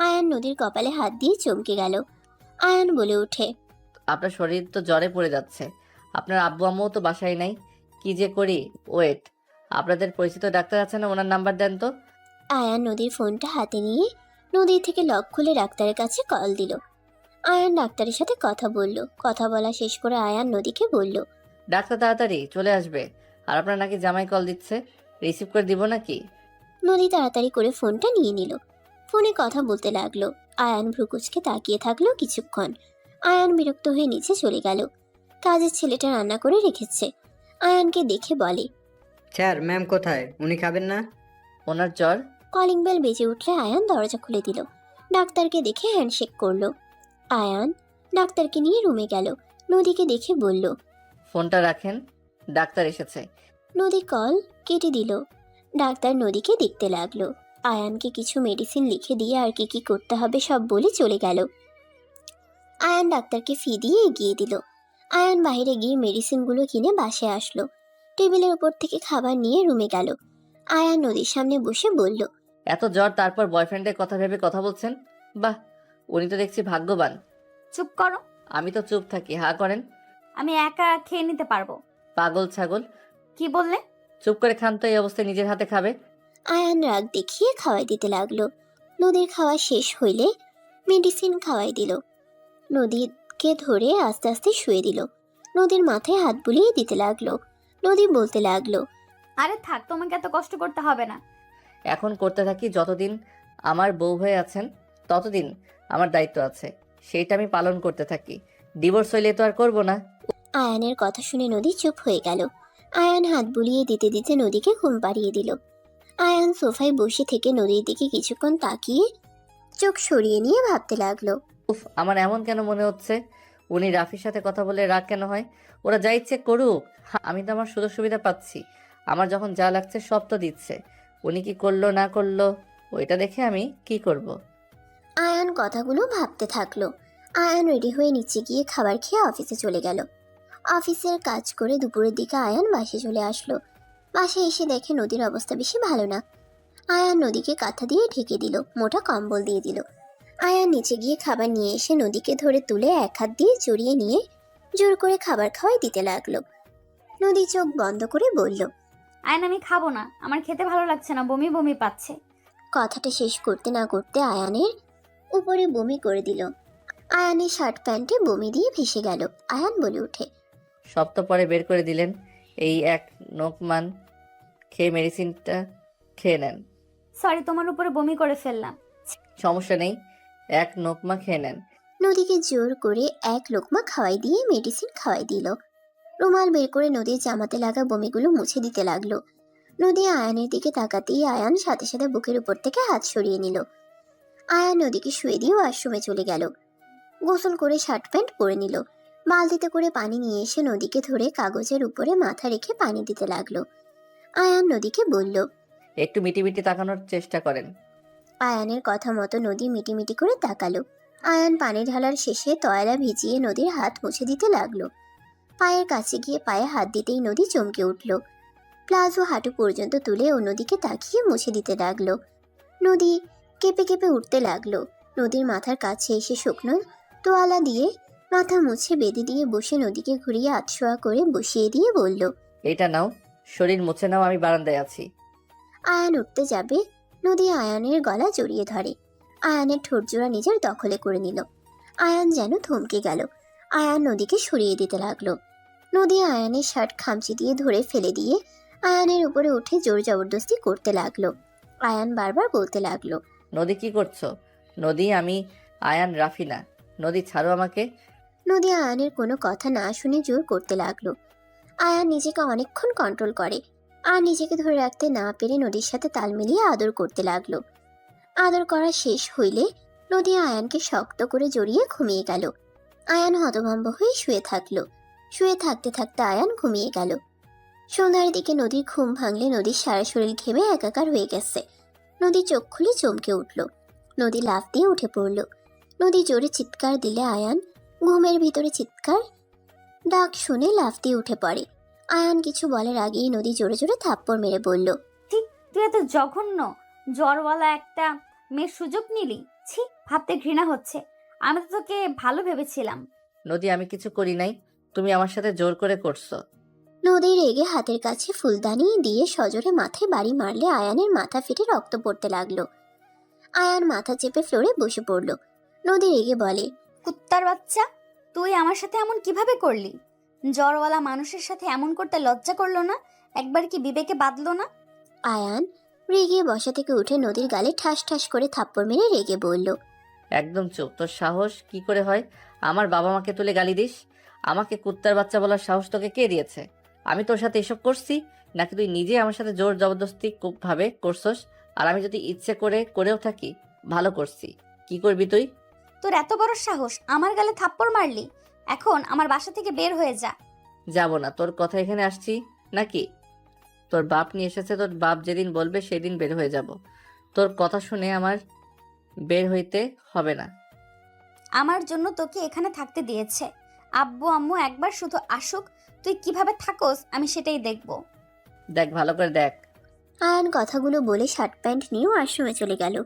আয়ান নদীর কপালে হাত দিয়ে চমকে গেল। আয়ান বলে ওঠে। আপনার শরীর তো জ্বরে পড়ে যাচ্ছে। আপনার আব্বু আম্মুও তো বাসায় নাই। কি যে করি। ওয়েট, আপনাদের পরিচিত ডাক্তার আছে না? ওনার নাম্বার দেন তো। আয়ান নদীর ফোনটা হাতে নিয়ে নদীর থেকে লক খুলে ডাক্তারের কাছে কল দিল। আয়ান ডাক্তারের সাথে কথা বলল। কথা বলা শেষ করে আয়ান নদীকে বলল। ডাক্তার তাড়াতাড়ি চলে আসবে। আর আপনার নাকি জামাই কল দিচ্ছে, রিসিভ করে দিব নাকি? নদী তাড়াতাড়ি করে ফোনটা নিয়ে নিল। ফোনে কথা বলতে লাগলো। আয়ান ভ্রুকুচকে তাকিয়ে থাকলো কিছুক্ষণ। আয়ান বিরক্ত হয়ে নিচে চলে গেল। কাজের ছেলেটা রান্না করে রেখেছে। আয়ানকে দেখে বলে। স্যার ম্যাম কোথায়? উনি খাবেন না? ওনার জ্বর। কলিং বেল বেজে উঠলে আয়ান দরজা খুলে দিল। ডাক্তারকে দেখে হ্যান্ডশেক করলো। আয়ান ডাক্তারকে নিয়ে রুমে গেল। নদীকে দেখে বলল। ফোনটা রাখেন, ডাক্তার এসেছে। নদী কল কেটে দিল। ডাক্তার নদীকে দেখতে লাগলো। আয়ানকে কিছু মেডিসিন লিখে দিয়ে আর কি কি করতে হবে সব বলে চলে গেল। আয়ান ডাক্তারকে ফি দিয়ে এগিয়ে দিল। আয়ান বাইরে গিয়ে মেডিসিনগুলো কিনে বাসায় আসলো। টেবিলের উপর থেকে খাবার নিয়ে রুমে গেল। আয়ান নদীর সামনে বসে বলল। এত জ্বর, তারপর বয়ফ্রেন্ডের কথা ভেবে কথা বলছেন? বাহ, উনি তো দেখছি ভাগ্যবান। চুপ করো। আমি তো চুপ থাকি, হা করেন। আমি একা খেয়ে নিতে পারবো। পাগল ছাগল। কি বললে? চুপ করে খান তো, এই অবস্থায় নিজের হাতে খাবে। আয়ান রাগ দেখিয়ে খাওয়াই দিতে লাগলো। নদীর খাওয়া শেষ হইলে মেডিসিন খাওয়াই দিল। নদীকে ধরে আস্তে আস্তে শুয়ে দিল। নদীর মাথায় হাত বুলিয়ে দিতে লাগলো। নদী বলতে লাগলো। আরে থাক, তোমাকে এত কষ্ট করতে হবে না। এখন করতে থাকি, যতদিন আমার বউ হয়ে আছেন ততদিন আমার দায়িত্ব আছে, সেইটা আমি পালন করতে থাকি। ডিভোর্স হইলে তো আর করবো না। আয়ানের কথা শুনে নদী চুপ হয়ে গেল। আয়ান হাত বুলিয়ে দিতে দিতে নদীকে ঘুম পাড়িয়ে দিল। আয়ান সোফায় বসে থেকে নদীর দিকে কিছুক্ষণ তাকিয়ে চোখ সরিয়ে নিয়ে ভাবতে লাগলো। উফ, আমার এমন কেন মনে হচ্ছে উনি রাফির সাথে কথা বলে রাগ কেন হয়? ওরা যা ইচ্ছে করুক, আমি তো আমার সুযোগ সুবিধা পাচ্ছি। আমার যখন যা লাগছে সব তো দিচ্ছে। উনি কি করলো না করলো ওইটা দেখে আমি কি করব? আয়ান কথাগুলো ভাবতে থাকলো। আয়ান রেডি হয়ে নিচে গিয়ে খাবার খেয়ে অফিসে চলে গেল। অফিসের কাজ করে দুপুরের দিকে আয়ান বাসে চলে আসলো। বাসে এসে দেখে নদীর অবস্থা বেশি ভালো না। আয়ান নদীকে কাঁথা দিয়ে ঢেকে দিল, মোটা কম্বল দিয়ে দিল। আয়ান নিচে গিয়ে খাবার নিয়ে এসে নদীকে ধরে তুলে এক হাত দিয়ে জড়িয়ে নিয়ে জোর করে খাবার খাওয়াই দিতে লাগলো। নদী চোখ বন্ধ করে বলল। আয়ন, আমি খাবো না, আমার খেতে ভালো লাগছে না, বমি বমি পাচ্ছে। কথাটা শেষ করতে না করতে আয়ানের উপরে বমি করে দিল। আয়ানের শার্ট প্যান্টে বমি দিয়ে ভেসে গেল। আয়ান বলে ওঠে। সব তো পরে বের করে দিলেন। এই এক নোকমান খেয়ে মেডিসিনটা খেয়ে নেন। সরি, তোমার উপরে বমি করে ফেললাম। সমস্যা নেই, এক নোকমা খেয়ে নেন। নদীকে জোর করে এক লোকমা খাওয়াই দিয়ে মেডিসিন খাওয়াই দিল। রুমাল বের করে নদীর জামাতে লাগা বমিগুলো মুছে দিতে লাগলো। নদী আয়ানের দিকে তাকাতেই আয়ান সাথে সাথে বুকের উপর থেকে হাত সরিয়ে নিল। আয়ান নদীকে শুয়ে দিয়ে ওয়াশরুমে চলে গেল। গোসল করে শার্ট প্যান্ট পরে নিল। বালতিতে করে পানি নিয়ে এসে নদীকে ধরে কাগজের উপরে মাথা রেখে পানি দিতে লাগলো। আয়ান নদীকে বলল। একটু মিটিমিটি তাকানোর চেষ্টা করেন। আয়ানের কথা মতো নদী মিটিমিটি করে তাকালো। আয়ান পানি ঢালার শেষে তয়লা ভিজিয়ে নদীর হাত মুছে দিতে লাগলো। পায়ের কাছে গিয়ে পায়ে হাত দিতেই নদী চমকে উঠল। প্লাজো হাঁটু পর্যন্ত তুলে অন্যদিকে তাকিয়ে মুছে দিতে লাগলো। নদী কেঁপে কেঁপে উঠতে লাগলো। নদীর মাথার কাছে এসে শুকনো তোয়ালা দিয়ে মাথা মুছে বেঁধে দিয়ে বসে নদীকে ঘুরিয়ে আতশোয়া করে বসিয়ে দিয়ে বলল। এটা নাও, শরীর মুছে নাও, আমি বারান্দায় আছি। আয়ান উঠতে যাবে, নদী আয়ানের গলা জড়িয়ে ধরে। আয়ানের ঠোঁট জোড়া নিজের দখলে করে নিল। আয়ান যেন থমকে গেল। আয়ান নদীকে সরিয়ে দিতে লাগলো। নদী আয়ানের শার্ট খামচি দিয়ে ধরে ফেলে দিয়ে আয়ানের উপরে উঠে জোর জবরদস্তি করতে লাগলো। আয়ান বারবার বলতে লাগলো। নদী কি করছো? নদী, আমি আয়ান, রাফি না। নদী ছাড়ো আমাকে। নদী আয়ানের কোনো কথা না শুনে জোর করতে লাগলো। আয়ান নিজেকে অনেকক্ষণ কন্ট্রোল করে আর নিজেকে ধরে রাখতে না পেরে নদীর সাথে তাল মিলিয়ে আদর করতে লাগলো। আদর করা শেষ হইলে নদী আয়ানকে শক্ত করে জড়িয়ে ঘুমিয়ে গেল। আয়ান হতভম্ব হয়ে শুয়ে থাকলো। শুয়ে থাকতে থাকতে আয়ান ঘুমিয়ে গেল। সন্ধ্যার দিকে নদীর ঘুম ভাঙলে নদীর সারা শরীর ঘেমে একাকার হয়ে গেছে। নদী চোখ খুলে চমকে উঠল। নদী লাফ দিয়ে উঠে পড়ল। নদী জোরে চিৎকার দিলে আয়ান ঘুমের ভিতরে চিৎকার ডাক শুনে লাফ দিয়ে উঠে পড়ে। আয়ান কিছু বলার আগেই নদী জোরে জোরে থাপ্পড় মেরে বলল, তুই এত জঘন্য জ্বরওয়ালা একটা মেয়ের সুযোগ নিলি। ছি, ভাবতে ঘৃণা হচ্ছে। আমি তো তোকে ভালো ভেবেছিলাম। নদী, আমি কিছু করি নাই, তুমি আমার সাথে জোর করে করছো। নদী রেগে হাতের কাছে ফুলদানি দিয়ে সজোরে মাথায় বাড়ি মারলে আয়ানের মাথা ফেটে রক্ত পড়তে লাগলো। আয়ান মাথা চেপে ফ্লোরে বসে পড়ল। নদী রেগে বলে, কুত্তার বাচ্চা, তুই আমার সাথে এমন কিভাবে করলি? জ্বরওয়ালা মানুষের সাথে এমন করতে লজ্জা করলো না? একবার কি বিবেকে বাঁধলো না? আয়ান রেগে বসা থেকে উঠে নদীর গালে ঠাস ঠাস করে থাপ্পড় মেরে রেগে বলল, একদম চুপ। তোর সাহস কি করে হয় আমার বাবা মাকে তুলে গালি দিস? আমাকে কুত্তার বাচ্চা বলার সাহস তোকে কে দিয়েছে? আমি তোর সাথে এসব করছি নাকি তুই নিজে আমার সাথে জোর জবরদস্তি ভাবে করছস? আর আমি যদি ইচ্ছে করে করেও থাকি, ভালো করছি। কি করবি তুই? তোর এত বড় সাহস, আমার গালে থাপ্পড় মারলি? এখন আমার বাসা থেকে বের হয়ে যা। যাব না। তোর কথা এখানে আসছি নাকি? তোর বাপ নিয়ে এসেছে, তোর বাপ যেদিন বলবে সেদিন বের হয়ে যাব। তোর কথা শুনে আমার বের হইতে হবে না। আমার জন্য তোকে এখানে থাকতে দিয়েছে। আব্বু আম্মু একবার শুধু আসুক, তুই কিভাবে থাকোস আমি সেটাই দেখব। দেখ, ভালো করে দেখ। আয়ান কথাগুলো বলে শার্ট প্যান্ট নিয়ে ওয়াশরুমে চলে গেল।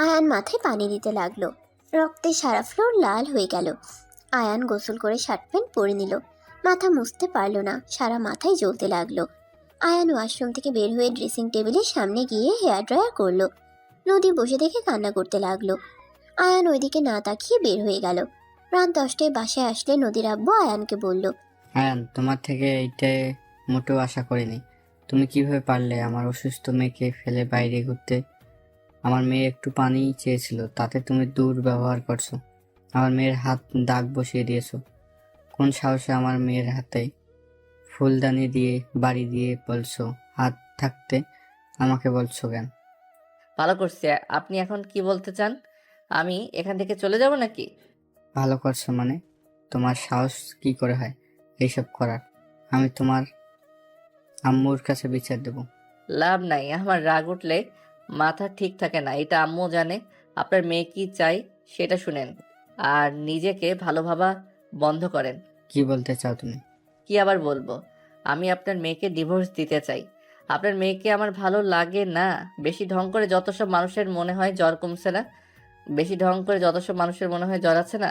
আয়ান মাথায় পানি দিতে লাগলো। রক্তে সারা ফ্লোর লাল হয়ে গেল। আয়ান গোসল করে শার্ট প্যান্ট পরে নিল। মাথা মুছতে পারলো না, সারা মাথায় জ্বলতে লাগলো। আয়ান ওয়াশরুম থেকে বের হয়ে ড্রেসিং টেবিলের সামনে গিয়ে হেয়ার ড্রায়ার করলো। নদী বসে দেখে কান্না করতে লাগলো। আয়ান ওইদিকে না তাকিয়ে বের হয়ে গেল। রাত 10টায় বাসায় আসলে নদীর আব্বু আয়ানকে বলল, আয়ান, তোমার থেকে এইটাই মোটেও আশা করিনি। তুমি কিভাবে পারলে আমার অসুস্থ মেয়েকে ফেলে বাইরে ঘুরতে? আমার মেয়ে একটু পানি চেয়েছিল, তাতে তুমি দুর্ব্যবহার করছো। আমার মেয়ের হাত দাগ বসিয়ে দিয়েছো। কোন সাহসে আমার মেয়ের হাতে ফুলদানি দিয়ে বাড়ি দিয়ে বলছো হাত থাকতে আমাকে বলছো কেন? ভালো করছি। আপনি এখন কি বলতে চান? আমি এখান থেকে চলে যাব নাকি? ভালো করছো মানে? তোমার সাহস কি করে হয় এইসব করার? আমি তোমার আম্মুর কাছে বিচার দেবো। লাভ নাই, আমার রাগ উঠলে মাথা ঠিক থাকে না, এটা আম্মু জানে। আপনার মেয়ে কি চাই সেটা শুনেন, আর নিজেকে ভালো ভাবা বন্ধ করেন। কি বলতে চাও তুমি? কি আবার বলবো? আমি আপনার মেয়েকে ডিভোর্স দিতে চাই। আপনার মেয়েকে আমার ভালো লাগে না। বেশি ঢং করে যত সব মানুষের মনে হয় জ্বর কমছে না, বেশি ঢং করে যত সব মানুষের মনে হয় জ্বর আছে না,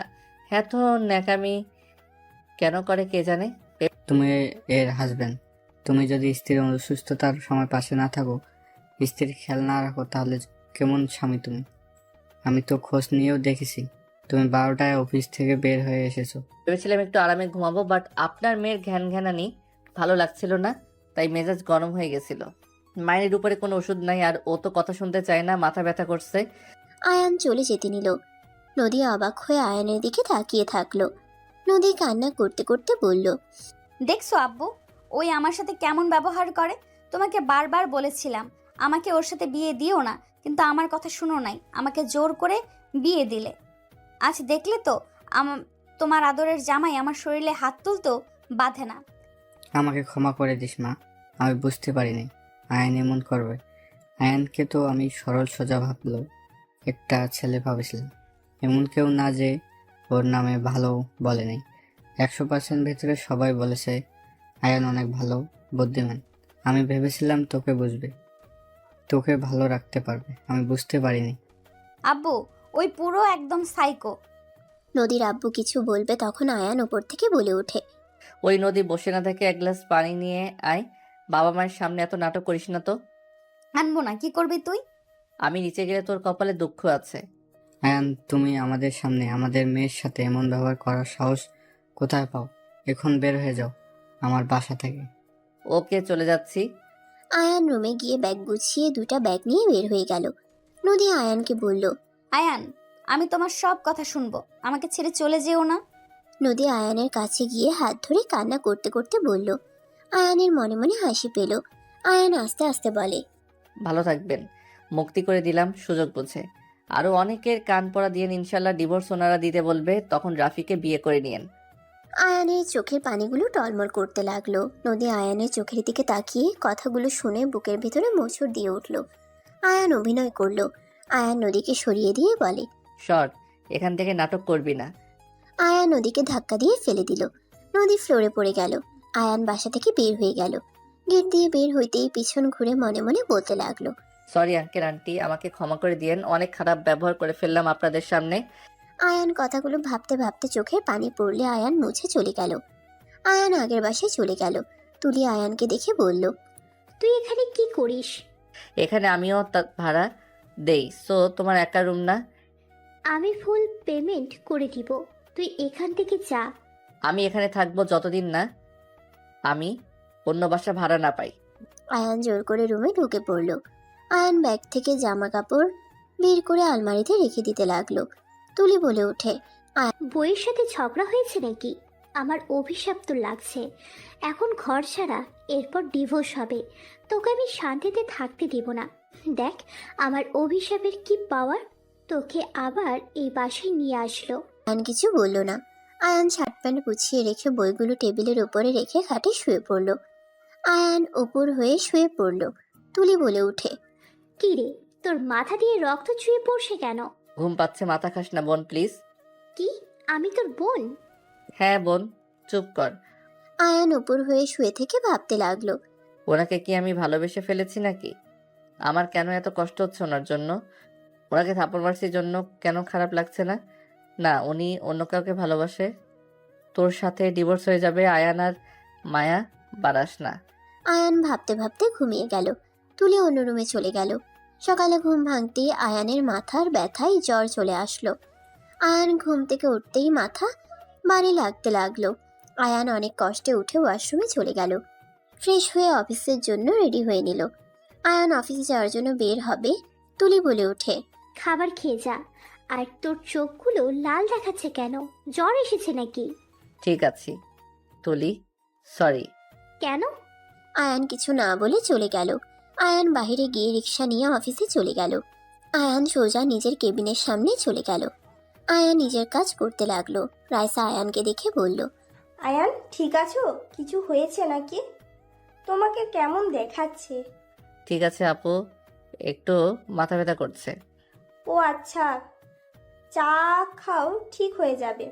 হ্যাঁ তো ন্যাকামি কেন করে কে জানে। তুমি এর হাজবেন্ড। তুমি যদি স্ত্রীর অসুস্থতার সময় পাশে না থাকো, স্ত্রীর খেয়াল না রাখো, তাহলে কেমন স্বামী তুমি? আমি তো খোঁজ নিয়েও দেখেছি, তুমি 12টায় অফিস থেকে বের হয়ে এসেছো। ভেবেছিলাম একটু আরামে ঘুমাবো, বাট আপনার মেয়ের ঘ্যান ঘ্যানানি ভালো লাগছিল না, তাই মেজাজ গরম হয়ে গেছিল। মায়ের উপরে কোনো ওষুধ নাই, আর ও তো কথা শুনতে চায় না, মাথা ব্যথা করছে। আয়ান চলে যেতে নিল। নদী অবাক হয়ে আয়ানের দিকে তাকিয়ে থাকলো। নদী কান্না করতে করতে বলল, দেখছো আব্বু, ওই আমার সাথে কেমন ব্যবহার করে? তোমাকে বারবার বলেছিলাম আমাকে ওর সাথে বিয়ে দিও না, কিন্তু আমার কথা শুনো নাই, আমাকে জোর করে বিয়ে দিলে। আজ দেখলে তো তোমার আদরের জামাই আমার শরীরে হাত তুলতো বাঁধে না। আমাকে ক্ষমা করে দিস মা, আমি বুঝতে পারিনি আয়ন এমন করবে। আয়নকে তো আমি সরল সোজা ভাবলো একটা ছেলে ভাবেছিলাম, এমন কেউ না যে ওর নামে ভালো বলে নাই। 100% ভেতরে সবাই বলেছে আয়ন অনেক ভালো, বুদ্ধিমান। আমি ভেবেছিলাম তোকে বুঝবে, তোকে ভালো রাখতে পারবে, আমি বুঝতে পারিনি। আব্বু, ওই পুরো একদম সাইকো। নদীর আব্বু কিছু বলবে তখন আয়ান ওপর থেকে বলে ওঠে, ওই নদী, বসে না থেকে এক গ্লাস পানি নিয়ে আয়। বাবা মায়ের সামনে এত নাটক করিস না তো। আনবো না, কি করবি তুই? আমি নিচে গেলে তোর কপালে দুঃখ আছে। আয়ান, তুমি আমাদের সামনে আমাদের মেয়ের সাথে এমন ব্যবহার করার সাহস কোথায় পাও? এখন বের হয়ে যাও আমার বাসা থেকে। ওকে, চলে যাচ্ছি। আয়ান রুমে গিয়ে ব্যাগ গুছিয়ে 2টা ব্যাগ নিয়ে বের হয়ে গেল। নদী আয়ানকে বলল, আয়ান, আমি তোমার সব কথা শুনবো, আমাকে ছেড়ে চলে যেও না। নদী আয়ানের কাছে গিয়ে হাত ধরে কান্না করতে করতে বলল। আয়ানের মনে মনে হাসি পেল। আয়ান আস্তে আস্তে বলে, ভালো থাকবেন। মুক্তি করে দিলাম সুযোগ বুঝে। আরো অনেকের কান পড়া দিয়ে ইনশাল্লাহ ডিভোর্স ওনারা দিতে বলবে, তখন রাফিকে বিয়ে করে নিয়েন। আয়ানের চোখের পানিগুলো টলমল করতে লাগলো। নদী আয়ানের চোখের দিকে তাকিয়ে কথাগুলো শুনে বুকের ভিতরে মোচড় দিয়ে উঠল। আয়ান অভিনয় করলো। আয়ান নদীকে সরিয়ে দিয়ে বলে, শর্ট, এখান থেকে নাটক করবি না। আয়ান নদীকে ধাক্কা দিয়ে ফেলে দিল। নদী ফ্লোরে পড়ে গেল। আয়ান বাসা থেকে বের হয়ে গেল। গেট দিয়ে বের হইতেই পিছন ঘুরে মনে মনে বলতে লাগলো, সরি আঙ্কেল আন্টি, আমাকে ক্ষমা করে দিয়েন, অনেক খারাপ ব্যবহার করে ফেললাম আপনাদের সামনে। আয়ান কথাগুলো ভাবতে ভাবতে চোখের পানি পড়লে আয়ান মুছে চলে গেল। আয়ান আগের বাসায় চলে গেল। তুলি আয়ানকে দেখে বলল, তুই এখানে কি করিস? এখানে আমিও ভাড়া দেই, সো তোমার একা রুম না। আমি ফুল পেমেন্ট করে দিব, তুই এখান থেকে যা। আমি এখানে থাকবো যতদিন না আমি অন্য বাসা ভাড়া না পাই। আয়ান জোর করে রুমে ঢুকে পড়ল। আয়ান ব্যাগ থেকে জামা কাপড় বের করে আলমারিতে রেখে দিতে লাগলো। তুলি বলে ওঠে, বইয়ের সাথে ঝগড়া হয়েছে নাকি? আমার অভিশাপ তো লাগছে। এখন ঘর ছাড়া, এরপর ডিভোর্স হবে। তোকে আমি শান্তিতে থাকতে দিব না। দেখ আমার অভিশাপের কি পাওয়ার, তোকে আবার এই বাসায় নিয়ে আসলো। আয়ান কিছু বলল না। আয়ান শার্ট প্যান্ট গুছিয়ে রেখে বইগুলো টেবিলের উপরে রেখে খাটে শুয়ে পড়ল। আয়ান উপর হয়ে শুয়ে পড়ল। তুলি বলে ওঠে, কি রে, তোর মাথা দিয়ে রক্ত চুয়ে পড়ছে কেন? ঘুম পাচ্ছে, মাথা খাস না বোন প্লিজ। কি, আমি তোর বোন? হ্যাঁ বোন, চুপ কর। আয়ান উপর হয়ে শুয়ে থেকে ভাবতে লাগলো, ওনাকে কি আমি ভালোবেসে ফেলেছি নাকি? আমার কেন এত কষ্ট হচ্ছে ওনার জন্য? ওনাকে থাপ্পড় মারছির জন্য কেন খারাপ লাগছে না? না, উনি অন্য কাউকে ভালোবাসে। তোর সাথে ডিভোর্স হয়ে যাবে আয়ান, আর মায়া বাড়াস না। আয়ান ভাবতে ভাবতে ঘুমিয়ে গেল। তুলি অন্য রুমে চলে গেল। সকালে ঘুম ভাঙতেই আয়ানের মাথার ব্যথায় জ্বর চলে আসলো। আয়ান ঘুম থেকে উঠতেই মাথা ভারী লাগতে লাগলো। আয়ান অনেক কষ্টে উঠে ওয়াশরুমে চলে গেল। ফ্রেশ হয়ে অফিসের জন্য রেডি হয়ে নিল। আয়ান অফিসে যাওয়ার জন্য বের হবে। তুলি বলে ওঠে, খাবার খেয়ে যা। আর তোর চোখগুলো লাল দেখাচ্ছে কেন? জ্বর এসেছে নাকি? ঠিক আছে তুলি, সরি। কেন? আয়ান কিছু না বলে চলে গেল। আয়ান বাইরে গিয়ে রিক্সা নিয়ে অফিসে চলে গেল। আয়ান সোজা নিজের কেবিনের সামনে চলে গেল। আয়ান নিজের কাজ করতে লাগলো। রাইসা আয়ানকে দেখে বলল, আয়ান, ঠিক আছো? কিছু হয়েছে নাকি? তোমাকে কেমন দেখাচ্ছে? ঠিক আছে আপু, একটু মাথা ব্যথা করছে। ও আচ্ছা, চা খাও, ঠিক হয়ে যাবে।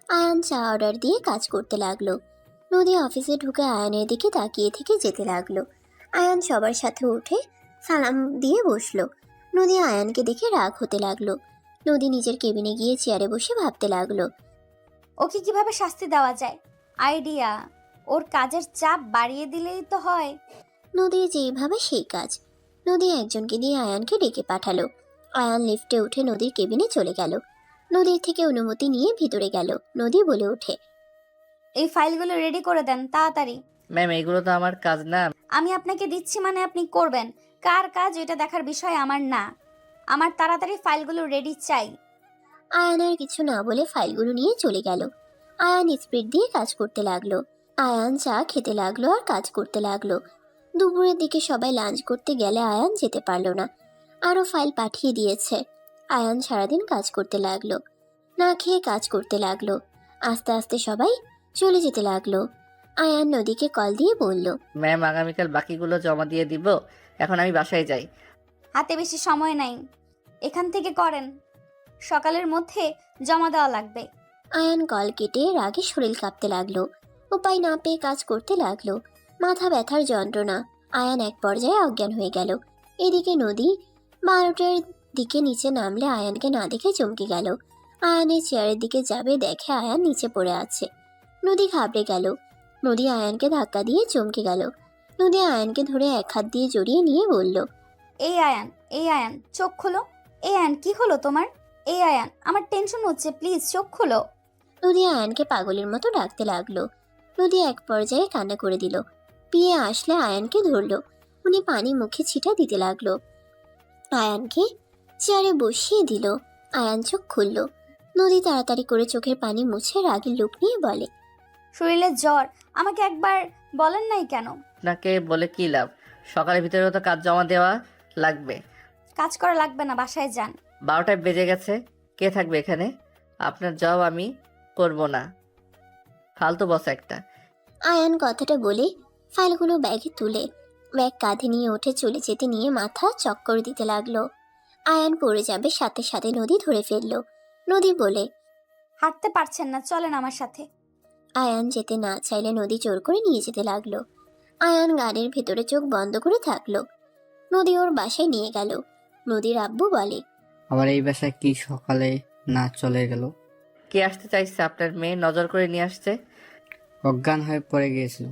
আয়ান চা অর্ডার দিয়ে কাজ করতে লাগলো। নদী অফিসে ঢুকে আয়ানের দিকে তাকিয়ে থেকে যেতে লাগলো। আয়ান সবার সাথে উঠে সালাম দিয়ে বসলো। নদী আয়ানকে দেখে রাগ হতে লাগলো। নদী নিজের কেবিনে গিয়ে চেয়ারে বসে ভাবতে লাগলো, ওকে কিভাবে শাস্তি দেওয়া যায়? আইডিয়া, ওর কাজের চাপ বাড়িয়ে দিলেই তো হয়। নদীর যেইভাবে সেই কাজ। নদী একজনকে দিয়ে আয়ানকে ডেকে পাঠালো। আয়ান লিফটে উঠে নদীর কেবিনে চলে গেল। নদীর থেকে অনুমতি নিয়ে ভিতরে গেল। নদী বলে ওঠে, এই ফাইলগুলো রেডি করে দেন তাড়াতাড়ি। ম্যাম, এইগুলো তো আমার কাজ না। আমি আপনাকে দিচ্ছি মানে আপনি করবেন। কার কাজ এটা দেখার বিষয় আমার না। আমার তাড়াতাড়ি ফাইলগুলো রেডি চাই। আয়ান আর কিছু না বলে ফাইলগুলো নিয়ে চলে গেল। আয়ান স্পিড দিয়ে কাজ করতে লাগলো। আয়ান চা খেতে লাগলো আর কাজ করতে লাগলো। দুপুরের দিকে সবাই লাঞ্চ করতে গেলে আয়ান যেতে পারলো না। আরও ফাইল পাঠিয়ে দিয়েছে। আয়ান সারাদিন কাজ করতে লাগলো। না খেয়ে কাজ করতে লাগলো। আস্তে আস্তে সবাই চলে যেতে লাগলো। আয়ান নদীকে কল দিয়ে বলল, ম্যাম, আগামীকাল বাকিগুলো জমা দিয়ে দিব। এখন আমি বাসায় যাই। হাতে বেশি সময় নাই, এখান থেকে করেন। সকালের মধ্যে জমা দেওয়া লাগবে। আয়ান কল কেটে রাগে শরীর কাঁপতে লাগলো। উপায় না পেয়ে কাজ করতে লাগলো। মাথা ব্যথার যন্ত্রণা। আয়ান এক পর্যায়ে অজ্ঞান হয়ে গেল। এদিকে নদী 12টার দিকে নিচে নামলে আয়ানকে না দেখে চমকে গেল। আয়ানের চেয়ারের দিকে যাবে, দেখে আয়ান নিচে পড়ে আছে। নদী ঘাবড়ে গেল। নদী আয়ানকে ধাক্কা দিয়ে চমকে গেল। নদী আয়ানকে ধরে এক হাত দিয়ে জড়িয়ে নিয়ে বলল, এই আয়ান, এই আয়ান, চোখ খোলো। এই আয়ান, কি হলো তোমার? এই আয়ান, আমার টেনশন হচ্ছে, প্লিজ চোখ খোলো। নদী আয়ানকে পাগলের মতো ডাকতে লাগলো। নদী এক পর্যায়ে কান্না করে দিল। পিয়ে আসলে আয়ানকে ধরলো। উনি পানি মুখে ছিটা দিতে লাগলো। আয়ানকে চেয়ারে বসিয়ে দিল। আয়ান চোখ খুলল। নদী তাড়াতাড়ি করে চোখের পানি মুছে রাগের লোক নিয়ে বলে, শরীরে জ্বর, আমাকে একবার বলেন নাই কেন? আপনাকে বলে কি লাভ? সকালের ভিতরেও তো কাজ জমা দেওয়া লাগবে। কাজ করা লাগবে না, বাসায় যান। 12টায় বেজে গেছে, কে থাকবে এখানে? আপনার জব আমি করব না। ফালতু বস একটা। আয়ান কথাটা বলে ফাইলগুলো ব্যাগে তুলে ব্যাগ কাঁধে নিয়ে উঠে চলে যেতে নিয়ে মাথা চক্কর দিতে লাগলো। আয়ান পড়ে যাবে, সাথে সাথে নদী ধরে ফেললো। নদী বলে, হাঁটতে পারছেন না, চলেন আমার সাথে। আয়ান যেতে না চাইলে নদী জোর করে নিয়ে যেতে লাগলো। আয়ান গাড়ির ভেতরে চোখ বন্ধ করে থাকলো। নদী ওর বাসায় নিয়ে গেল। নদীর আব্বু বলে, আবার এই বাসায় কি সকালে না চলে গেল? কে আসতে চাইছে? আপনার মেয়ে নজর করে নিয়ে আসছে। অজ্ঞান হয়ে পড়ে গিয়েছিল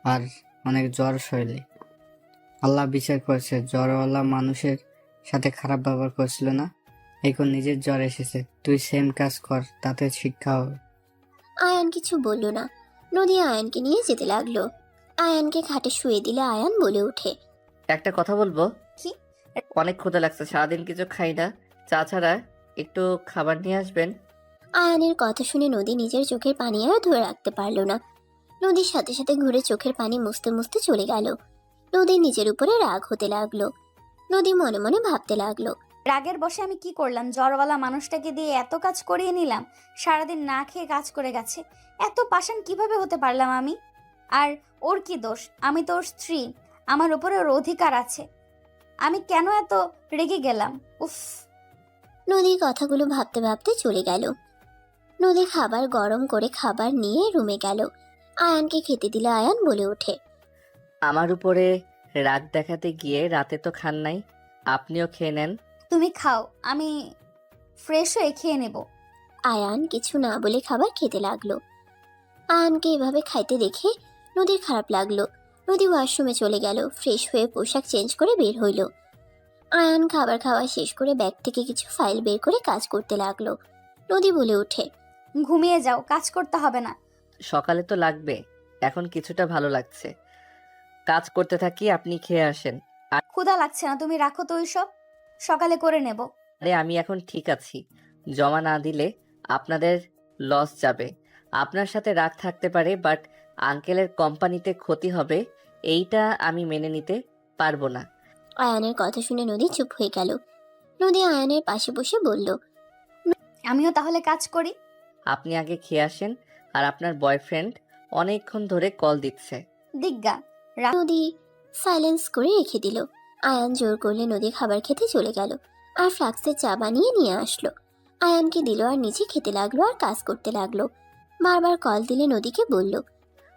আর অনেক জ্বর শরীরে। আল্লাহ বিচার করেছে, জ্বরওয়ালা মানুষের সাথে খারাপ ব্যবহার করছিল না, এখন নিজের জ্বর এসেছে, তুই সেম কাজ কর, তাতে শিক্ষা হবে। আয়ান কিছু বলল না। নদী আয়ানকে নিয়ে যেতে লাগলো। আয়ানকে খাটে শুয়ে দিলে আয়ান বলে ওঠে, একটা কথা বলবো? কি? অনেক ক্ষুধা লাগছে, সারাদিন কিছু খাই না, চা ছাড়া। একটু খাবার নিয়ে আসবেন। আয়ানের কথা শুনে নদী নিজের চোখের পানি আর ধরে রাখতে পারল না। নদীর সাথে সাথে ঘুরে চোখের পানি মুছতে মুছতে চলে গেল। নদী নিজের উপরে রাগ হতে লাগলো। নদী মনে মনে ভাবতে লাগলো, রাগের বসে আমি কি করলাম? জ্বরওয়ালা মানুষটাকে দিয়ে এত কাজ করিয়ে নিলাম, সারাদিন না খেয়ে কাজ করে গেছে। এত পাষাণ কিভাবে হতে পারলাম আমি? আর ওর কি দোষ? আমি তো ওর স্ত্রী, আমার উপরে ওর অধিকার আছে। আমি কেন এত রেগে গেলাম? উফ। নদী কথাগুলো ভাবতে ভাবতে চলে গেল। নদী খাবার গরম করে খাবার নিয়ে রুমে গেল। আয়ানকে খেতে দিলে আয়ান বলে ওঠে, আমার উপরে রাগ দেখাতে গিয়ে রাতে তো খান নাই, আপনিও খেয়ে নেন। তুমি খাও, আমি ফ্রেশ হয়ে খেয়ে নেব। আয়ান কিছু না বলে খাবার খেতে লাগলো। আয়ানকে এভাবে খাইতে দেখে নদীর খারাপ লাগলো। নদী ওয়াশরুমে চলে গেল, ফ্রেশ হয়ে পোশাক চেঞ্জ করে বের হইল। আয়ান খাবার খাওয়া শেষ করে ব্যাগ থেকে কিছু ফাইল বের করে কাজ করতে লাগলো। নদী বলে ওঠে, ঘুমিয়ে যাও, কাজ করতে হবে না। সকালে তো লাগবে, এখন কিছুটা ভালো লাগছে। কাজ করতে থাকি, আপনি খেয়ে আসেন। ক্ষুধা লাগছে না, তুমি রাখো তো ওইসব, সকালে করে নেব। আরে আমি এখন ঠিক আছি, জমা না দিলে আপনাদের লস যাবে। আপনার সাথে রাগ থাকতে পারে, বাট আঙ্কেলের কোম্পানিতে ক্ষতি হবে, এইটা আমি মেনে নিতে পারবো না। আয়ানের কথা শুনে নদী চুপ হয়ে গেল। নদী আয়ানের পাশে বসে বলল, আমিও তাহলে কাজ করি। আপনি আগে খেয়ে আসেন, আর আপনার বয়ফ্রেন্ড অনেকক্ষণ ধরে কল দিচ্ছে। দিগ্গা। নদী সাইলেন্স করে রেখে দিল। আয়ান জোর করলে নদী খাবার খেতে চলে গেল আর ফ্লাক্সে চা বানিয়ে নিয়ে আসলো। আয়ানকে দিল আর নিজে খেতে লাগলো আর কাজ করতে লাগলো। বারবার কল দিলে নদীকে বলল,